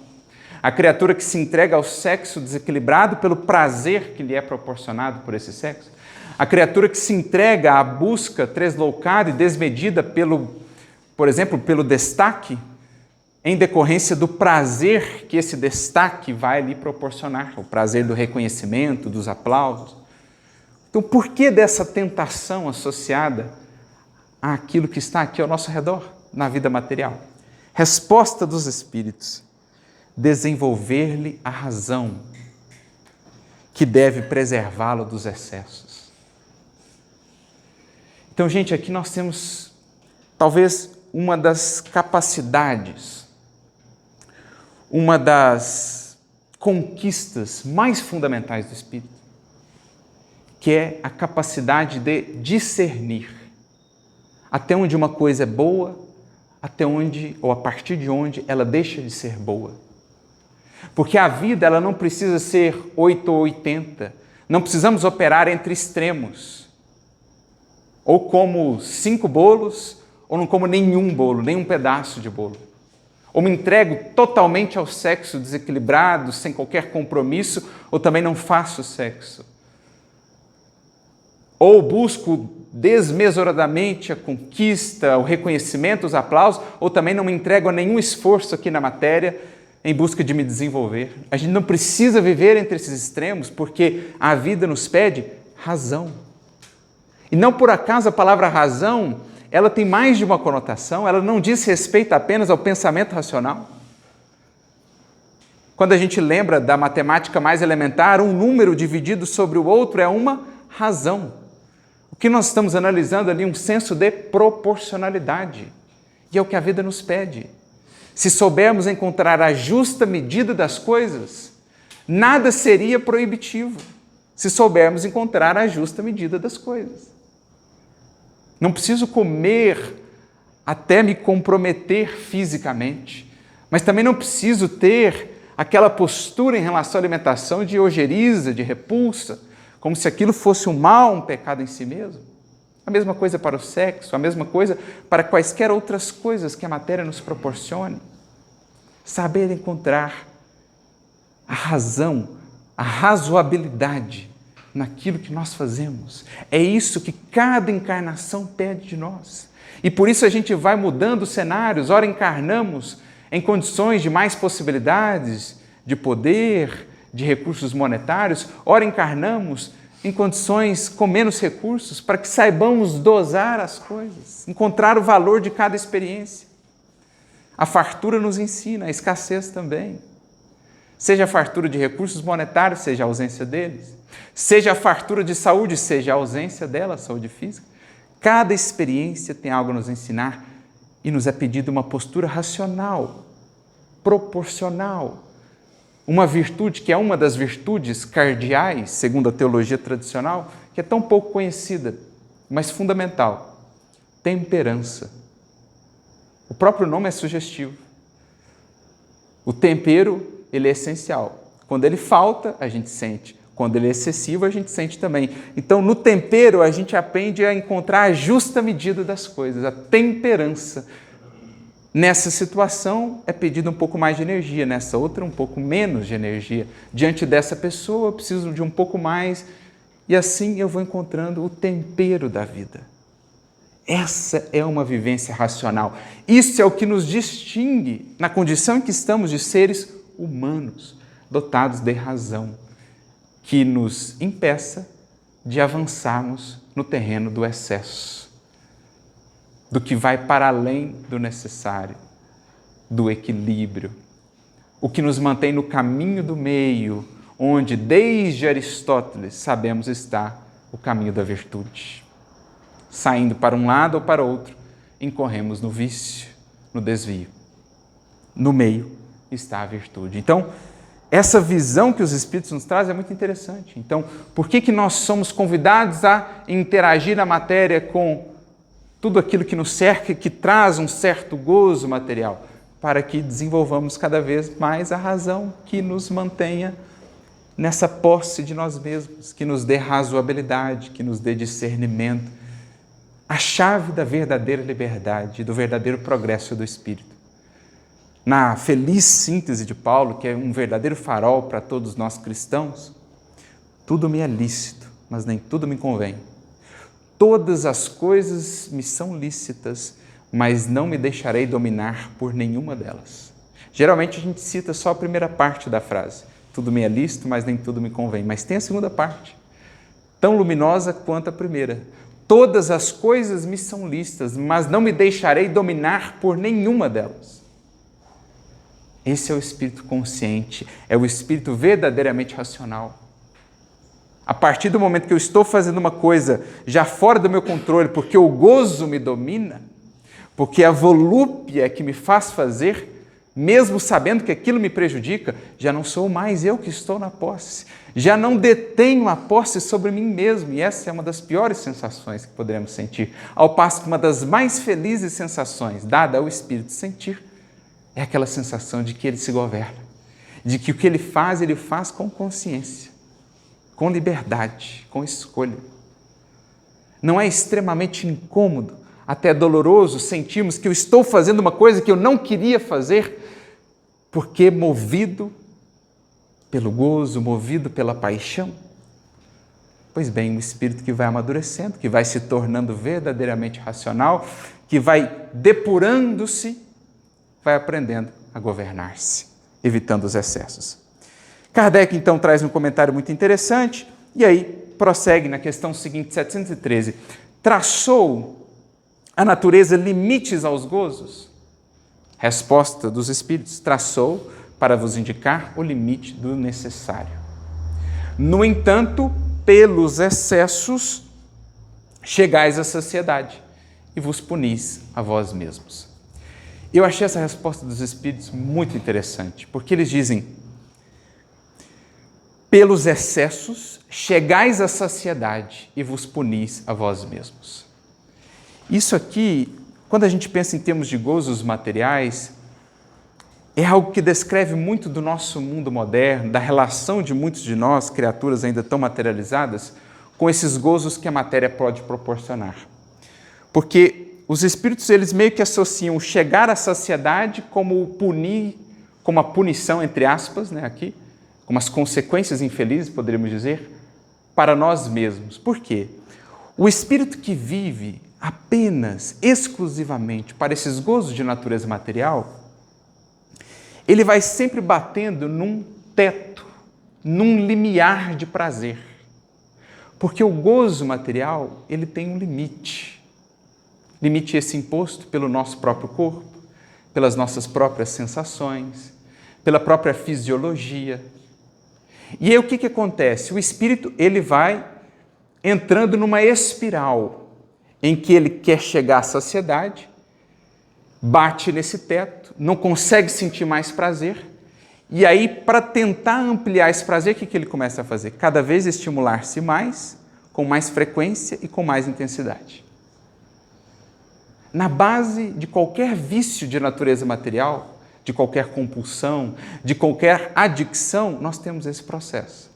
S1: A criatura que se entrega ao sexo desequilibrado pelo prazer que lhe é proporcionado por esse sexo. A criatura que se entrega à busca tresloucada e desmedida por exemplo, pelo destaque, em decorrência do prazer que esse destaque vai lhe proporcionar, o prazer do reconhecimento, dos aplausos. Então, por que dessa tentação associada àquilo que está aqui ao nosso redor, na vida material? Resposta dos espíritos: desenvolver-lhe a razão, que deve preservá-lo dos excessos. Então, gente, aqui nós temos talvez uma das capacidades, uma das conquistas mais fundamentais do espírito, que é a capacidade de discernir até onde uma coisa é boa, até onde, ou a partir de onde, ela deixa de ser boa. Porque a vida, ela não precisa ser 8 ou 80, não precisamos operar entre extremos, ou como 5 bolos, ou não como nenhum bolo, nem um pedaço de bolo. Ou me entrego totalmente ao sexo desequilibrado, sem qualquer compromisso, ou também não faço sexo. Ou busco desmesuradamente a conquista, o reconhecimento, os aplausos, ou também não me entrego a nenhum esforço aqui na matéria em busca de me desenvolver. A gente não precisa viver entre esses extremos, porque a vida nos pede razão. E não por acaso a palavra razão, ela tem mais de uma conotação, ela não diz respeito apenas ao pensamento racional. Quando a gente lembra da matemática mais elementar, um número dividido sobre o outro é uma razão. O que nós estamos analisando ali é um senso de proporcionalidade. E é o que a vida nos pede. Se soubermos encontrar a justa medida das coisas, nada seria proibitivo. Se soubermos encontrar a justa medida das coisas. Não preciso comer até me comprometer fisicamente, mas também não preciso ter aquela postura em relação à alimentação de ojeriza, de repulsa, como se aquilo fosse um mal, um pecado em si mesmo. A mesma coisa para o sexo, a mesma coisa para quaisquer outras coisas que a matéria nos proporcione. Saber encontrar a razão, a razoabilidade naquilo que nós fazemos. É isso que cada encarnação pede de nós. E por isso a gente vai mudando os cenários. Ora encarnamos em condições de mais possibilidades, de poder, de recursos monetários. Ora encarnamos em condições com menos recursos, para que saibamos dosar as coisas, encontrar o valor de cada experiência. A fartura nos ensina, a escassez também. Seja a fartura de recursos monetários, seja a ausência deles. Seja a fartura de saúde, seja a ausência dela, a saúde física. Cada experiência tem algo a nos ensinar e nos é pedido uma postura racional, proporcional. Uma virtude que é uma das virtudes cardeais, segundo a teologia tradicional, que é tão pouco conhecida, mas fundamental. Temperança. O próprio nome é sugestivo. O tempero, ele é essencial. Quando ele falta, a gente sente. Quando ele é excessivo, a gente sente também. Então, no tempero, a gente aprende a encontrar a justa medida das coisas, a temperança. Nessa situação, é pedido um pouco mais de energia, nessa outra, um pouco menos de energia. Diante dessa pessoa, eu preciso de um pouco mais, e assim eu vou encontrando o tempero da vida. Essa é uma vivência racional. Isso é o que nos distingue na condição em que estamos de seres humanos, dotados de razão, que nos impeça de avançarmos no terreno do excesso, do que vai para além do necessário, do equilíbrio, o que nos mantém no caminho do meio, onde desde Aristóteles sabemos está o caminho da virtude. Saindo para um lado ou para outro, incorremos no vício, no desvio. No meio está a virtude. Então, essa visão que os Espíritos nos trazem é muito interessante. Então, por que nós somos convidados a interagir na matéria com tudo aquilo que nos cerca e que traz um certo gozo material? para que desenvolvamos cada vez mais a razão que nos mantenha nessa posse de nós mesmos, que nos dê razoabilidade, que nos dê discernimento, a chave da verdadeira liberdade, do verdadeiro progresso do Espírito. Na feliz síntese de Paulo, que é um verdadeiro farol para todos nós cristãos, tudo me é lícito, mas nem tudo me convém. Todas as coisas me são lícitas, mas não me deixarei dominar por nenhuma delas. Geralmente a gente cita só a primeira parte da frase. Tudo me é lícito, mas nem tudo me convém. Mas tem a segunda parte, tão luminosa quanto a primeira. Todas as coisas me são lícitas, mas não me deixarei dominar por nenhuma delas. Esse é o espírito consciente, é o espírito verdadeiramente racional. A partir do momento que eu estou fazendo uma coisa já fora do meu controle, porque o gozo me domina, porque a volúpia que me faz fazer, mesmo sabendo que aquilo me prejudica, já não sou mais eu que estou na posse, já não detenho a posse sobre mim mesmo, e essa é uma das piores sensações que poderemos sentir, ao passo que uma das mais felizes sensações dada ao Espírito sentir é aquela sensação de que ele se governa, de que o que ele faz com consciência, com liberdade, com escolha. Não é extremamente incômodo, até doloroso, sentirmos que eu estou fazendo uma coisa que eu não queria fazer, porque movido pelo gozo, movido pela paixão? Pois bem, o espírito que vai amadurecendo, que vai se tornando verdadeiramente racional, que vai depurando-se, vai aprendendo a governar-se, evitando os excessos. Kardec, então, traz um comentário muito interessante, e aí prossegue na questão seguinte, 713. Traçou a natureza limites aos gozos? Resposta dos Espíritos: traçou para vos indicar o limite do necessário. No entanto, pelos excessos chegais à saciedade e vos punis a vós mesmos. Eu achei essa resposta dos Espíritos muito interessante, porque eles dizem: pelos excessos chegais à saciedade e vos punis a vós mesmos. Isso aqui, quando a gente pensa em termos de gozos materiais, é algo que descreve muito do nosso mundo moderno, da relação de muitos de nós, criaturas ainda tão materializadas, com esses gozos que a matéria pode proporcionar. Porque os espíritos, eles meio que associam chegar à saciedade como punir, como a punição, entre aspas, né, aqui, como as consequências infelizes, poderíamos dizer, para nós mesmos. Por quê? O espírito que vive apenas, exclusivamente, para esses gozos de natureza material, ele vai sempre batendo num teto, num limiar de prazer. Porque o gozo material, ele tem um limite. Limite esse imposto pelo nosso próprio corpo, pelas nossas próprias sensações, pela própria fisiologia. E aí o que acontece? O espírito, ele vai entrando numa espiral em que ele quer chegar à saciedade, bate nesse teto, não consegue sentir mais prazer, e aí, para tentar ampliar esse prazer, o que ele começa a fazer? Cada vez estimular-se mais, com mais frequência e com mais intensidade. Na base de qualquer vício de natureza material, de qualquer compulsão, de qualquer adicção, nós temos esse processo.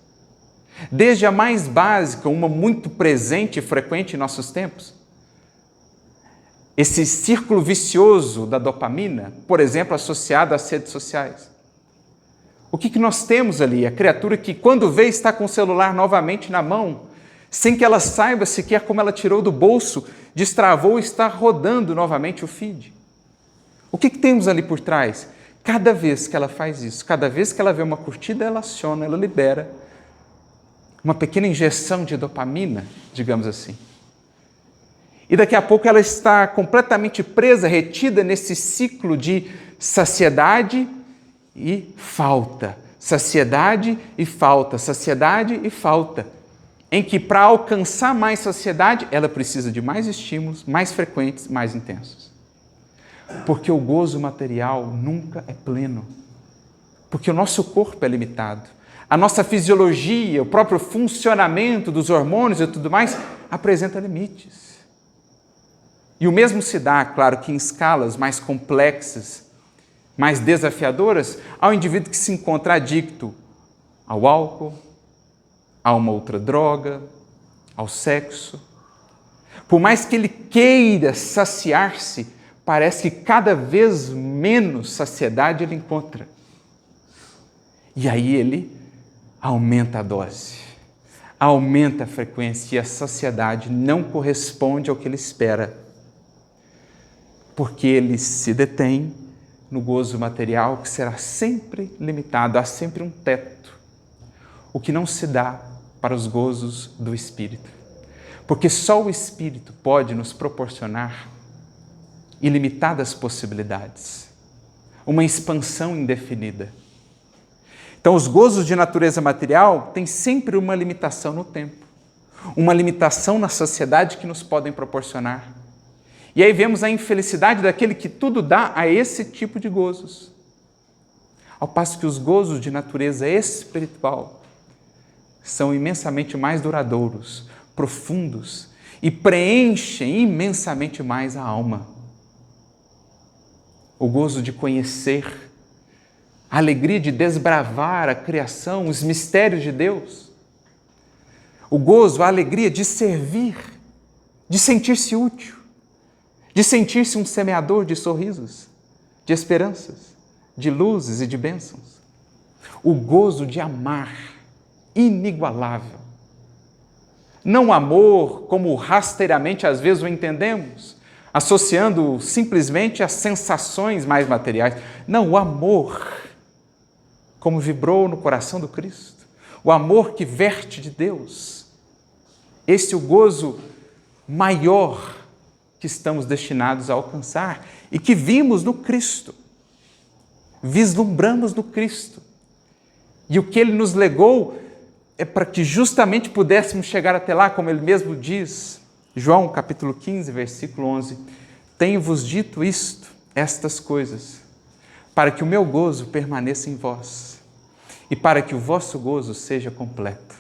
S1: Desde a mais básica, uma muito presente e frequente em nossos tempos, esse círculo vicioso da dopamina, por exemplo, associado às redes sociais. O que nós temos ali? A criatura que, quando vê, está com o celular novamente na mão, sem que ela saiba sequer como ela tirou do bolso, destravou e está rodando novamente o feed. O que temos ali por trás? Cada vez que ela faz isso, cada vez que ela vê uma curtida, ela aciona, ela libera uma pequena injeção de dopamina, digamos assim. E daqui a pouco ela está completamente presa, retida nesse ciclo de saciedade e falta, saciedade e falta, saciedade e falta, em que para alcançar mais saciedade, ela precisa de mais estímulos, mais frequentes, mais intensos. Porque o gozo material nunca é pleno, porque o nosso corpo é limitado, a nossa fisiologia, o próprio funcionamento dos hormônios e tudo mais, apresenta limites. E o mesmo se dá, claro, que em escalas mais complexas, mais desafiadoras ao indivíduo que se encontra adicto ao álcool, a uma outra droga, ao sexo. Por mais que ele queira saciar-se, parece que cada vez menos saciedade ele encontra. E aí ele aumenta a dose, aumenta a frequência e a saciedade não corresponde ao que ele espera, porque ele se detém no gozo material que será sempre limitado, há sempre um teto, o que não se dá para os gozos do Espírito, porque só o Espírito pode nos proporcionar ilimitadas possibilidades, uma expansão indefinida. Então, os gozos de natureza material têm sempre uma limitação no tempo, uma limitação na saciedade que nos podem proporcionar. E aí vemos a infelicidade daquele que tudo dá a esse tipo de gozos. Ao passo que os gozos de natureza espiritual são imensamente mais duradouros, profundos e preenchem imensamente mais a alma. O gozo de conhecer, a alegria de desbravar a criação, os mistérios de Deus. O gozo, a alegria de servir, de sentir-se útil, de sentir-se um semeador de sorrisos, de esperanças, de luzes e de bênçãos. O gozo de amar, inigualável. Não o amor como rasteiramente às vezes o entendemos, associando simplesmente às sensações mais materiais. Não, o amor como vibrou no coração do Cristo, o amor que verte de Deus. Esse é o gozo maior que estamos destinados a alcançar e que vimos no Cristo, vislumbramos no Cristo. E o que Ele nos legou é para que justamente pudéssemos chegar até lá, como Ele mesmo diz, João capítulo 15, versículo 11, tenho-vos dito isto, estas coisas, para que o meu gozo permaneça em vós e para que o vosso gozo seja completo.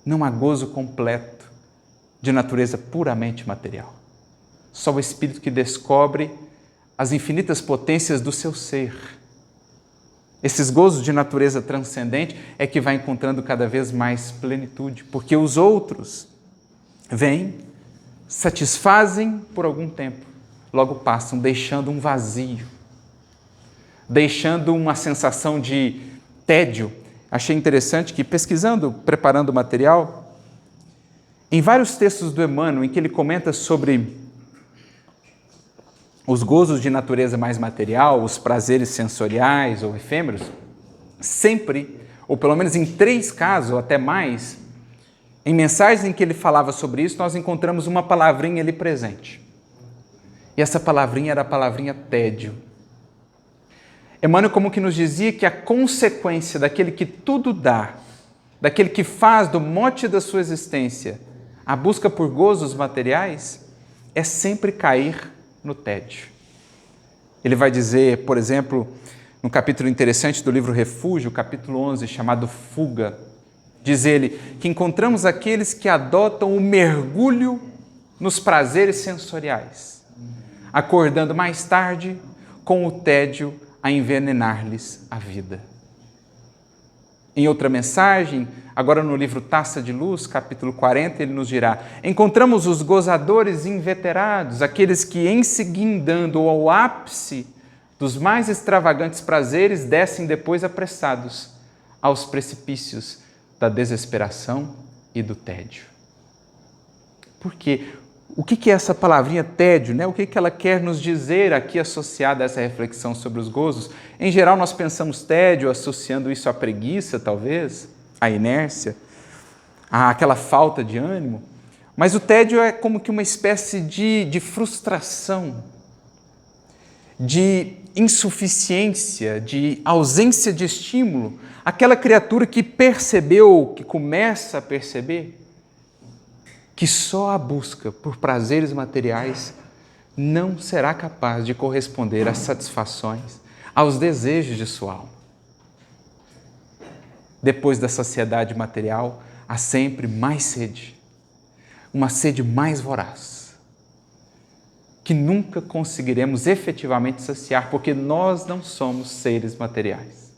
S1: Não há gozo completo de natureza puramente material. Só o Espírito que descobre as infinitas potências do seu ser. Esses gozos de natureza transcendente é que vai encontrando cada vez mais plenitude, porque os outros vêm, satisfazem por algum tempo, logo passam, deixando um vazio, deixando uma sensação de tédio. Achei interessante que, pesquisando, preparando o material, em vários textos do Emmanuel, em que ele comenta sobre os gozos de natureza mais material, os prazeres sensoriais ou efêmeros, sempre, ou pelo menos em 3 casos, ou até mais, em mensagens em que ele falava sobre isso, nós encontramos uma palavrinha ali presente. E essa palavrinha era a palavrinha tédio. Emmanuel como que nos dizia que a consequência daquele que tudo dá, daquele que faz do mote da sua existência a busca por gozos materiais, é sempre cair no tédio. Ele vai dizer, por exemplo, num capítulo interessante do livro Refúgio, capítulo 11, chamado Fuga, diz ele que encontramos aqueles que adotam o mergulho nos prazeres sensoriais, acordando mais tarde com o tédio a envenenar-lhes a vida. Em outra mensagem, agora no livro Taça de Luz, capítulo 40, ele nos dirá: encontramos os gozadores inveterados, aqueles que, em seguindando ao ápice dos mais extravagantes prazeres, descem depois apressados aos precipícios da desesperação e do tédio. Por quê? O que é essa palavrinha tédio, né? O que ela quer nos dizer aqui associada a essa reflexão sobre os gozos? Em geral, nós pensamos tédio associando isso à preguiça, talvez, à inércia, àquela falta de ânimo. Mas o tédio é como que uma espécie de frustração, de insuficiência, de ausência de estímulo. Aquela criatura que percebeu, que começa a perceber, que só a busca por prazeres materiais não será capaz de corresponder às satisfações, aos desejos de sua alma. Depois da saciedade material, há sempre mais sede, uma sede mais voraz, que nunca conseguiremos efetivamente saciar, porque nós não somos seres materiais.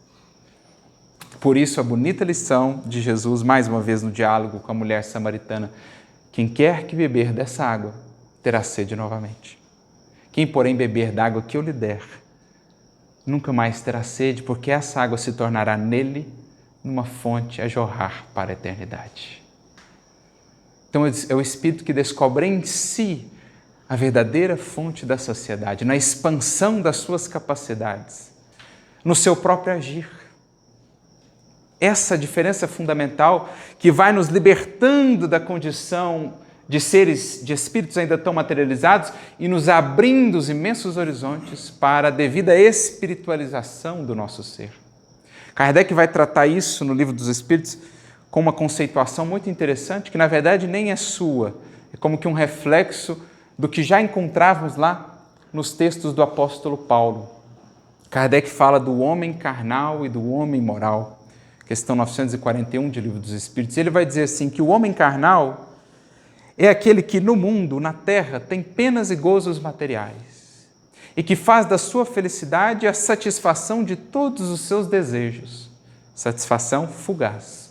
S1: Por isso, a bonita lição de Jesus, mais uma vez no diálogo com a mulher samaritana: quem quer que beber dessa água, terá sede novamente. Quem, porém, beber da água que eu lhe der, nunca mais terá sede, porque essa água se tornará nele numa fonte a jorrar para a eternidade. Então, é o Espírito que descobre em si a verdadeira fonte da saciedade, na expansão das suas capacidades, no seu próprio agir. Essa diferença fundamental que vai nos libertando da condição de seres, de espíritos ainda tão materializados e nos abrindo os imensos horizontes para a devida espiritualização do nosso ser. Kardec vai tratar isso no Livro dos Espíritos com uma conceituação muito interessante, que na verdade nem é sua, é como que um reflexo do que já encontrávamos lá nos textos do apóstolo Paulo. Kardec fala do homem carnal e do homem moral. Questão 941 de Livro dos Espíritos. Ele vai dizer assim, que o homem carnal é aquele que no mundo, na terra, tem penas e gozos materiais e que faz da sua felicidade a satisfação de todos os seus desejos. Satisfação fugaz.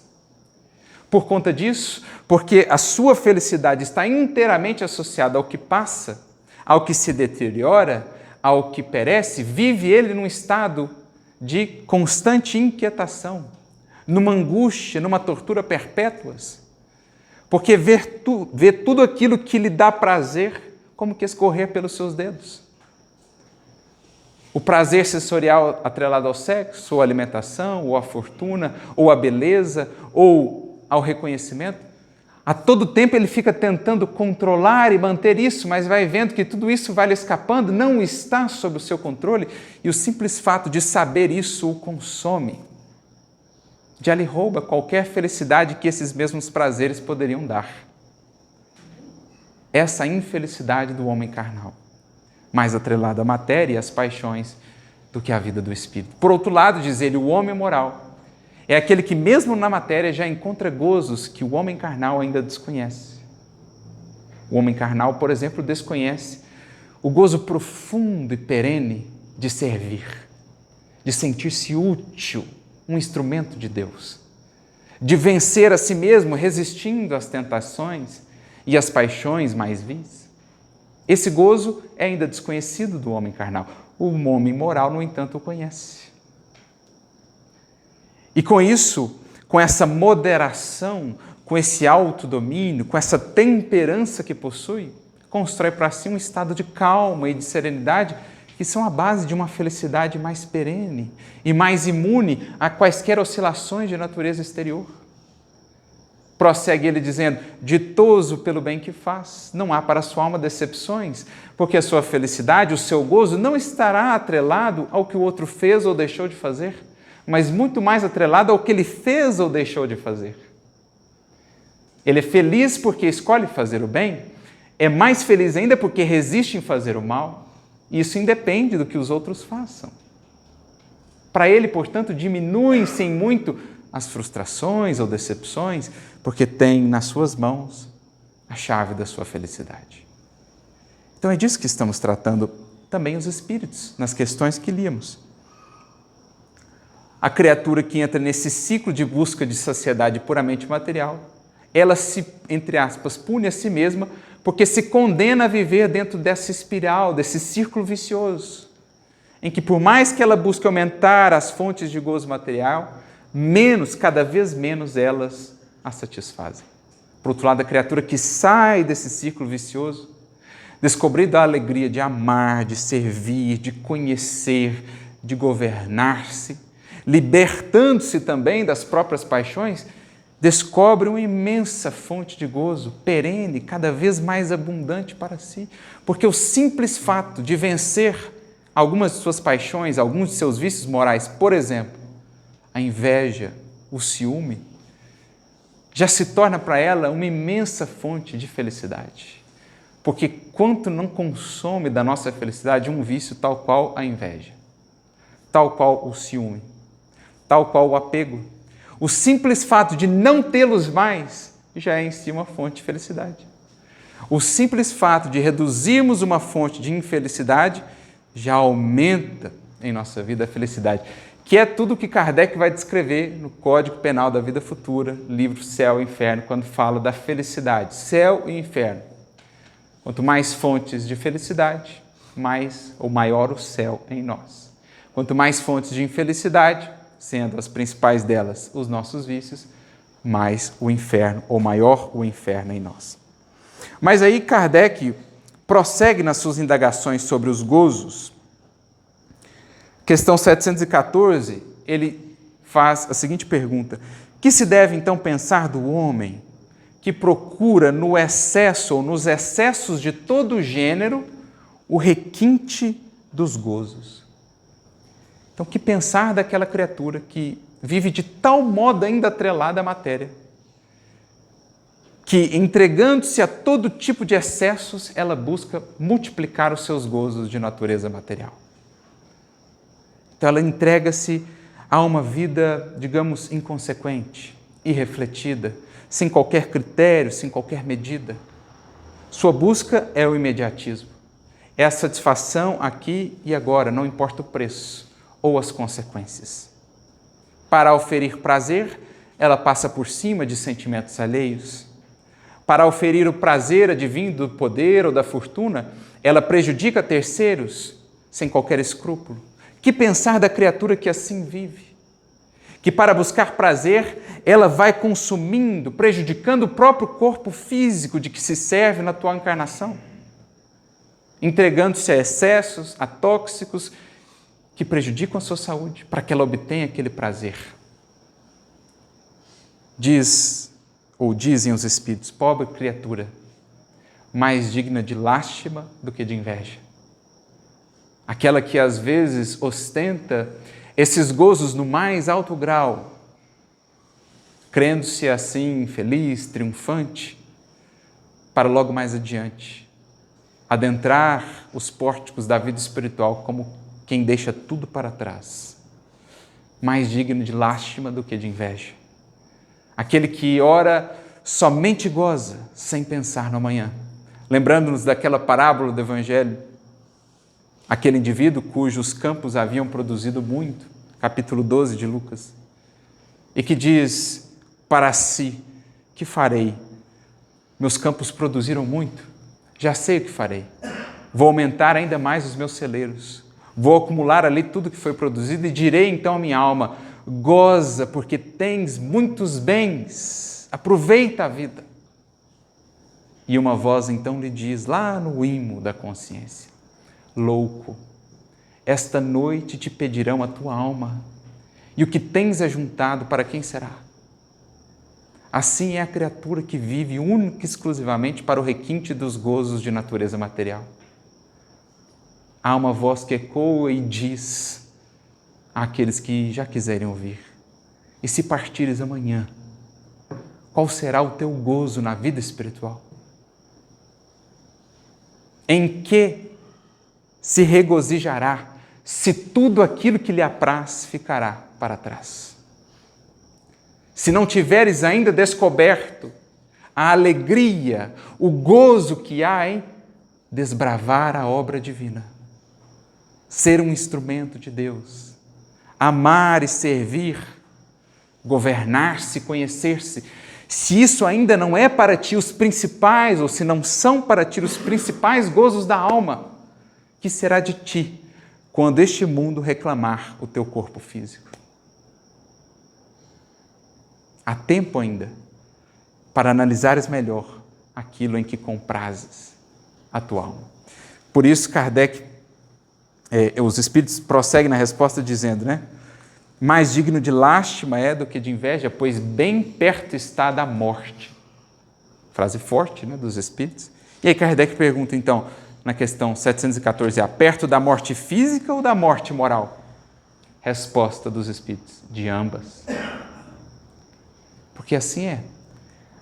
S1: Por conta disso, porque a sua felicidade está inteiramente associada ao que passa, ao que se deteriora, ao que perece, vive ele num estado de constante inquietação, numa angústia, numa tortura perpétuas, porque vê tudo aquilo que lhe dá prazer como que escorrer pelos seus dedos. O prazer sensorial atrelado ao sexo, ou à alimentação, ou à fortuna, ou à beleza, ou ao reconhecimento, a todo tempo ele fica tentando controlar e manter isso, mas vai vendo que tudo isso vai lhe escapando, não está sob o seu controle, e o simples fato de saber isso o consome. Já lhe rouba qualquer felicidade que esses mesmos prazeres poderiam dar. Essa infelicidade do homem carnal, mais atrelada à matéria e às paixões do que à vida do espírito. Por outro lado, diz ele, o homem moral é aquele que mesmo na matéria já encontra gozos que o homem carnal ainda desconhece. O homem carnal, por exemplo, desconhece o gozo profundo e perene de servir, de sentir-se útil, um instrumento de Deus, de vencer a si mesmo, resistindo às tentações e às paixões mais vis. Esse gozo é ainda desconhecido do homem carnal. O homem moral, no entanto, o conhece. E com isso, com essa moderação, com esse autodomínio, com essa temperança que possui, constrói para si um estado de calma e de serenidade que são a base de uma felicidade mais perene e mais imune a quaisquer oscilações de natureza exterior. Prossegue ele dizendo, ditoso pelo bem que faz, não há para a sua alma decepções, porque a sua felicidade, o seu gozo, não estará atrelado ao que o outro fez ou deixou de fazer, mas muito mais atrelado ao que ele fez ou deixou de fazer. Ele é feliz porque escolhe fazer o bem, é mais feliz ainda porque resiste em fazer o mal. Isso independe do que os outros façam. Para ele, portanto, diminuem-se em muito as frustrações ou decepções, porque tem nas suas mãos a chave da sua felicidade. Então é disso que estamos tratando também os espíritos, nas questões que líamos. A criatura que entra nesse ciclo de busca de saciedade puramente material, ela se, entre aspas, pune a si mesma, porque se condena a viver dentro dessa espiral, desse círculo vicioso, em que por mais que ela busque aumentar as fontes de gozo material, cada vez menos elas a satisfazem. Por outro lado, a criatura que sai desse círculo vicioso, descobrindo a alegria de amar, de servir, de conhecer, de governar-se, libertando-se também das próprias paixões, descobre uma imensa fonte de gozo, perene, cada vez mais abundante para si, porque o simples fato de vencer algumas de suas paixões, alguns de seus vícios morais, por exemplo, a inveja, o ciúme, já se torna para ela uma imensa fonte de felicidade. Porque quanto não consome da nossa felicidade um vício tal qual a inveja, tal qual o ciúme, tal qual o apego, o simples fato de não tê-los mais já é em si uma fonte de felicidade. O simples fato de reduzirmos uma fonte de infelicidade já aumenta em nossa vida a felicidade, que é tudo que Kardec vai descrever no Código Penal da Vida Futura, livro Céu e Inferno, quando fala da felicidade, céu e inferno. Quanto mais fontes de felicidade, mais ou maior o céu em nós. Quanto mais fontes de infelicidade, sendo as principais delas os nossos vícios, mais o inferno, ou maior o inferno em nós. Mas aí Kardec prossegue nas suas indagações sobre os gozos. Questão 714, ele faz a seguinte pergunta: que se deve então pensar do homem que procura no excesso ou nos excessos de todo gênero o requinte dos gozos? Então, que pensar daquela criatura que vive de tal modo ainda atrelada à matéria, que, entregando-se a todo tipo de excessos, ela busca multiplicar os seus gozos de natureza material. Então, ela entrega-se a uma vida, digamos, inconsequente, irrefletida, sem qualquer critério, sem qualquer medida. Sua busca é o imediatismo, é a satisfação aqui e agora, não importa o preço ou as consequências. Para oferir prazer, ela passa por cima de sentimentos alheios. Para oferir o prazer advindo do poder ou da fortuna, ela prejudica terceiros sem qualquer escrúpulo. Que pensar da criatura que assim vive? Que para buscar prazer, ela vai consumindo, prejudicando o próprio corpo físico de que se serve na atual encarnação, entregando-se a excessos, a tóxicos, que prejudicam a sua saúde, para que ela obtenha aquele prazer. Dizem os espíritos, pobre criatura, mais digna de lástima do que de inveja. Aquela que às vezes ostenta esses gozos no mais alto grau, crendo-se assim feliz, triunfante, para logo mais adiante adentrar os pórticos da vida espiritual como quem deixa tudo para trás, mais digno de lástima do que de inveja. Aquele que ora somente goza, sem pensar no amanhã. Lembrando-nos daquela parábola do Evangelho, aquele indivíduo cujos campos haviam produzido muito, capítulo 12 de Lucas, e que diz para si: que farei? Meus campos produziram muito, já sei o que farei. Vou aumentar ainda mais os meus celeiros. Vou acumular ali tudo que foi produzido e direi então à minha alma: goza, porque tens muitos bens, aproveita a vida. E uma voz então lhe diz, lá no imo da consciência: louco, esta noite te pedirão a tua alma, e o que tens ajuntado para quem será? Assim é a criatura que vive única e exclusivamente para o requinte dos gozos de natureza material. Há uma voz que ecoa e diz àqueles que já quiserem ouvir: e se partires amanhã, qual será o teu gozo na vida espiritual? Em que se regozijará se tudo aquilo que lhe apraz ficará para trás? Se não tiveres ainda descoberto a alegria, o gozo que há em desbravar a obra divina, ser um instrumento de Deus, amar e servir, governar-se, conhecer-se, se isso ainda não é para ti os principais, ou se não são para ti os principais gozos da alma, que será de ti quando este mundo reclamar o teu corpo físico? Há tempo ainda para analisares melhor aquilo em que comprazes a tua alma. Por isso, Kardec, os Espíritos prosseguem na resposta dizendo, mais digno de lástima é do que de inveja, pois bem perto está da morte. Frase forte, dos Espíritos. E aí Kardec pergunta, então, na questão 714, perto da morte física ou da morte moral? Resposta dos Espíritos, de ambas. Porque assim é.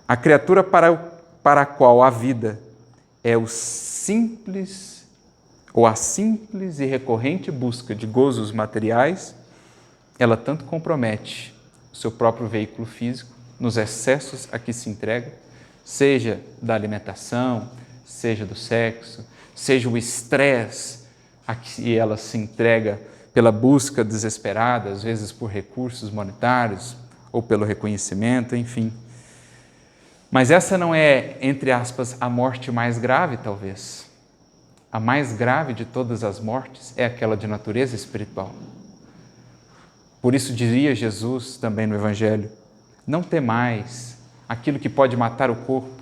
S1: A criatura para a qual a vida é o simples, ou a simples e recorrente busca de gozos materiais, ela tanto compromete o seu próprio veículo físico nos excessos a que se entrega, seja da alimentação, seja do sexo, seja o estresse a que ela se entrega pela busca desesperada, às vezes por recursos monetários ou pelo reconhecimento, enfim. Mas essa não é, entre aspas, a morte mais grave, talvez. A mais grave de todas as mortes é aquela de natureza espiritual. Por isso diria Jesus também no Evangelho: não temais aquilo que pode matar o corpo,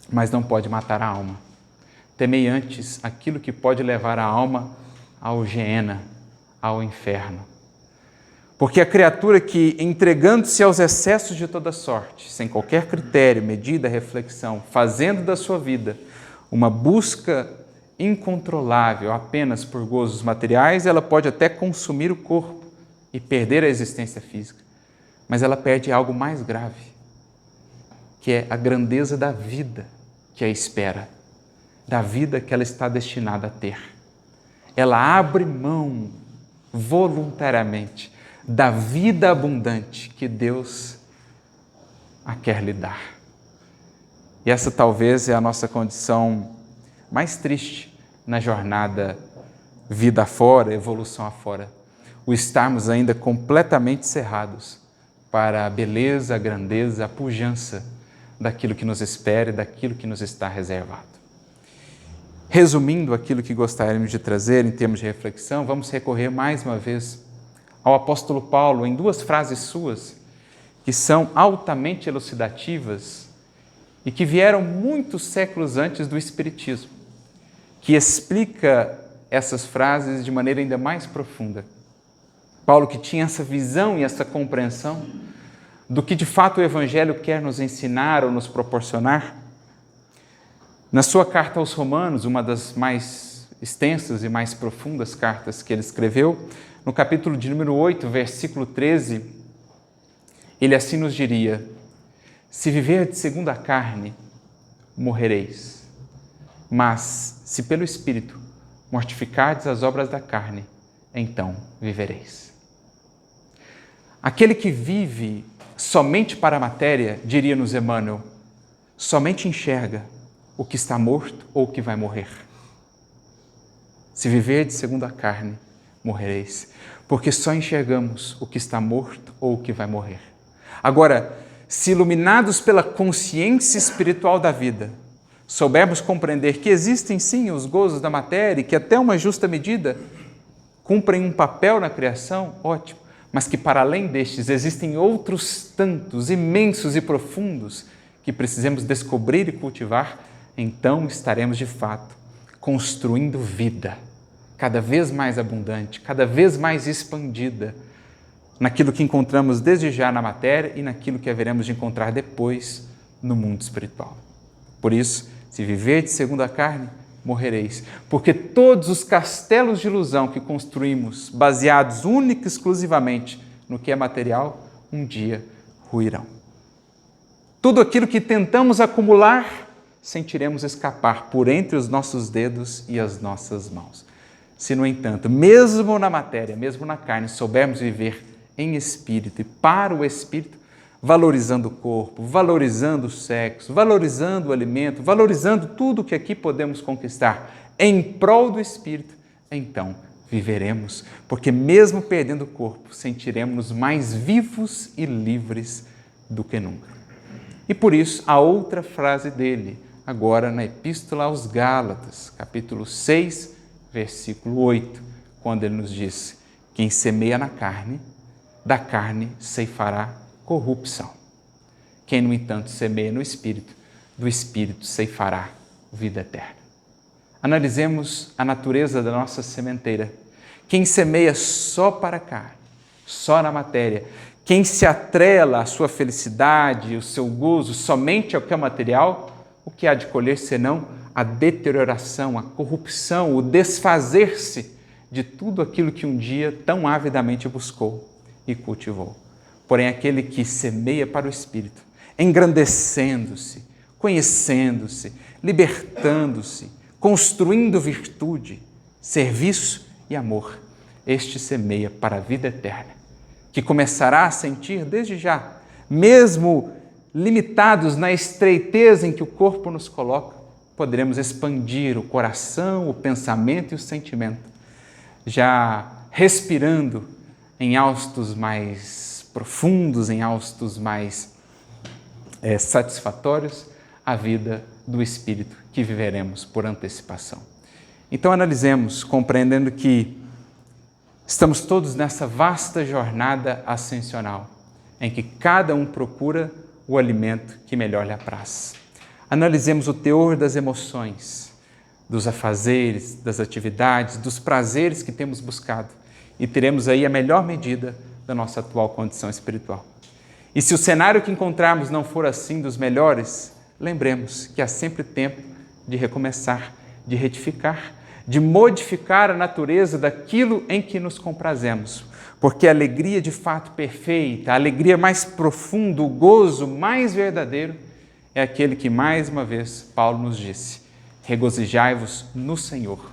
S1: mas não pode matar a alma. Temei antes aquilo que pode levar a alma ao Geena, ao inferno. Porque a criatura que, entregando-se aos excessos de toda sorte, sem qualquer critério, medida, reflexão, fazendo da sua vida uma busca incontrolável apenas por gozos materiais, ela pode até consumir o corpo e perder a existência física, mas ela perde algo mais grave, que é a grandeza da vida que a espera, da vida que ela está destinada a ter. Ela abre mão voluntariamente da vida abundante que Deus a quer lhe dar. E essa talvez é a nossa condição mais triste na jornada vida afora, evolução afora. O estarmos ainda completamente cerrados para a beleza, a grandeza, a pujança daquilo que nos espera e daquilo que nos está reservado. Resumindo aquilo que gostaríamos de trazer em termos de reflexão, vamos recorrer mais uma vez ao apóstolo Paulo em duas frases suas que são altamente elucidativas e que vieram muitos séculos antes do Espiritismo, que explica essas frases de maneira ainda mais profunda. Paulo, que tinha essa visão e essa compreensão do que de fato o Evangelho quer nos ensinar ou nos proporcionar, na sua carta aos Romanos, uma das mais extensas e mais profundas cartas que ele escreveu, no capítulo de número 8, versículo 13, ele assim nos diria: se viverdes segundo a carne, morrereis, mas se pelo Espírito mortificardes as obras da carne, então vivereis. Aquele que vive somente para a matéria, diria-nos Emmanuel, somente enxerga o que está morto ou o que vai morrer. Se viverdes segundo a carne, morrereis, porque só enxergamos o que está morto ou o que vai morrer. Agora, se iluminados pela consciência espiritual da vida, soubermos compreender que existem sim os gozos da matéria e que até uma justa medida cumprem um papel na criação, ótimo, mas que para além destes existem outros tantos, imensos e profundos, que precisamos descobrir e cultivar, então estaremos de fato construindo vida cada vez mais abundante, cada vez mais expandida, naquilo que encontramos desde já na matéria e naquilo que haveremos de encontrar depois no mundo espiritual. Por isso, se viverdes segundo a carne, morrereis, porque todos os castelos de ilusão que construímos, baseados única e exclusivamente no que é material, um dia ruirão. Tudo aquilo que tentamos acumular, sentiremos escapar por entre os nossos dedos e as nossas mãos. Se, no entanto, mesmo na matéria, mesmo na carne, soubermos viver em espírito e para o espírito, valorizando o corpo, valorizando o sexo, valorizando o alimento, valorizando tudo que aqui podemos conquistar em prol do espírito, então viveremos, porque mesmo perdendo o corpo, sentiremos-nos mais vivos e livres do que nunca. E por isso, a outra frase dele, agora na Epístola aos Gálatas, capítulo 6, versículo 8, quando ele nos diz: quem semeia na carne, da carne ceifará corrupção. Quem, no entanto, semeia no Espírito, do Espírito ceifará vida eterna. Analisemos a natureza da nossa sementeira. Quem semeia só para a carne, só na matéria, quem se atrela à sua felicidade, o seu gozo somente ao que é material, o que há de colher senão a deterioração, a corrupção, o desfazer-se de tudo aquilo que um dia tão avidamente buscou e cultivou. Porém, aquele que semeia para o Espírito, engrandecendo-se, conhecendo-se, libertando-se, construindo virtude, serviço e amor, este semeia para a vida eterna, que começará a sentir desde já, mesmo limitados na estreiteza em que o corpo nos coloca, poderemos expandir o coração, o pensamento e o sentimento, já respirando em haustos mais profundos, em haustos mais satisfatórios, a vida do Espírito que viveremos por antecipação. Então analisemos, compreendendo que estamos todos nessa vasta jornada ascensional, em que cada um procura o alimento que melhor lhe apraz. Analisemos o teor das emoções, dos afazeres, das atividades, dos prazeres que temos buscado e teremos aí a melhor medida da nossa atual condição espiritual. E se o cenário que encontrarmos não for assim dos melhores, lembremos que há sempre tempo de recomeçar, de retificar, de modificar a natureza daquilo em que nos comprazemos, porque a alegria de fato perfeita, a alegria mais profunda, o gozo mais verdadeiro é aquele que mais uma vez Paulo nos disse: regozijai-vos no Senhor.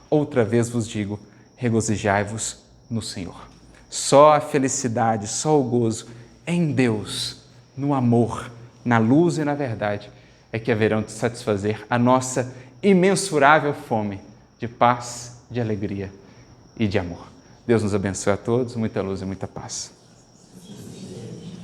S1: Outra vez vos digo, regozijai-vos no Senhor. Só a felicidade, só o gozo em Deus, no amor, na luz e na verdade, é que haverão de satisfazer a nossa imensurável fome de paz, de alegria e de amor. Deus nos abençoe a todos, muita luz e muita paz.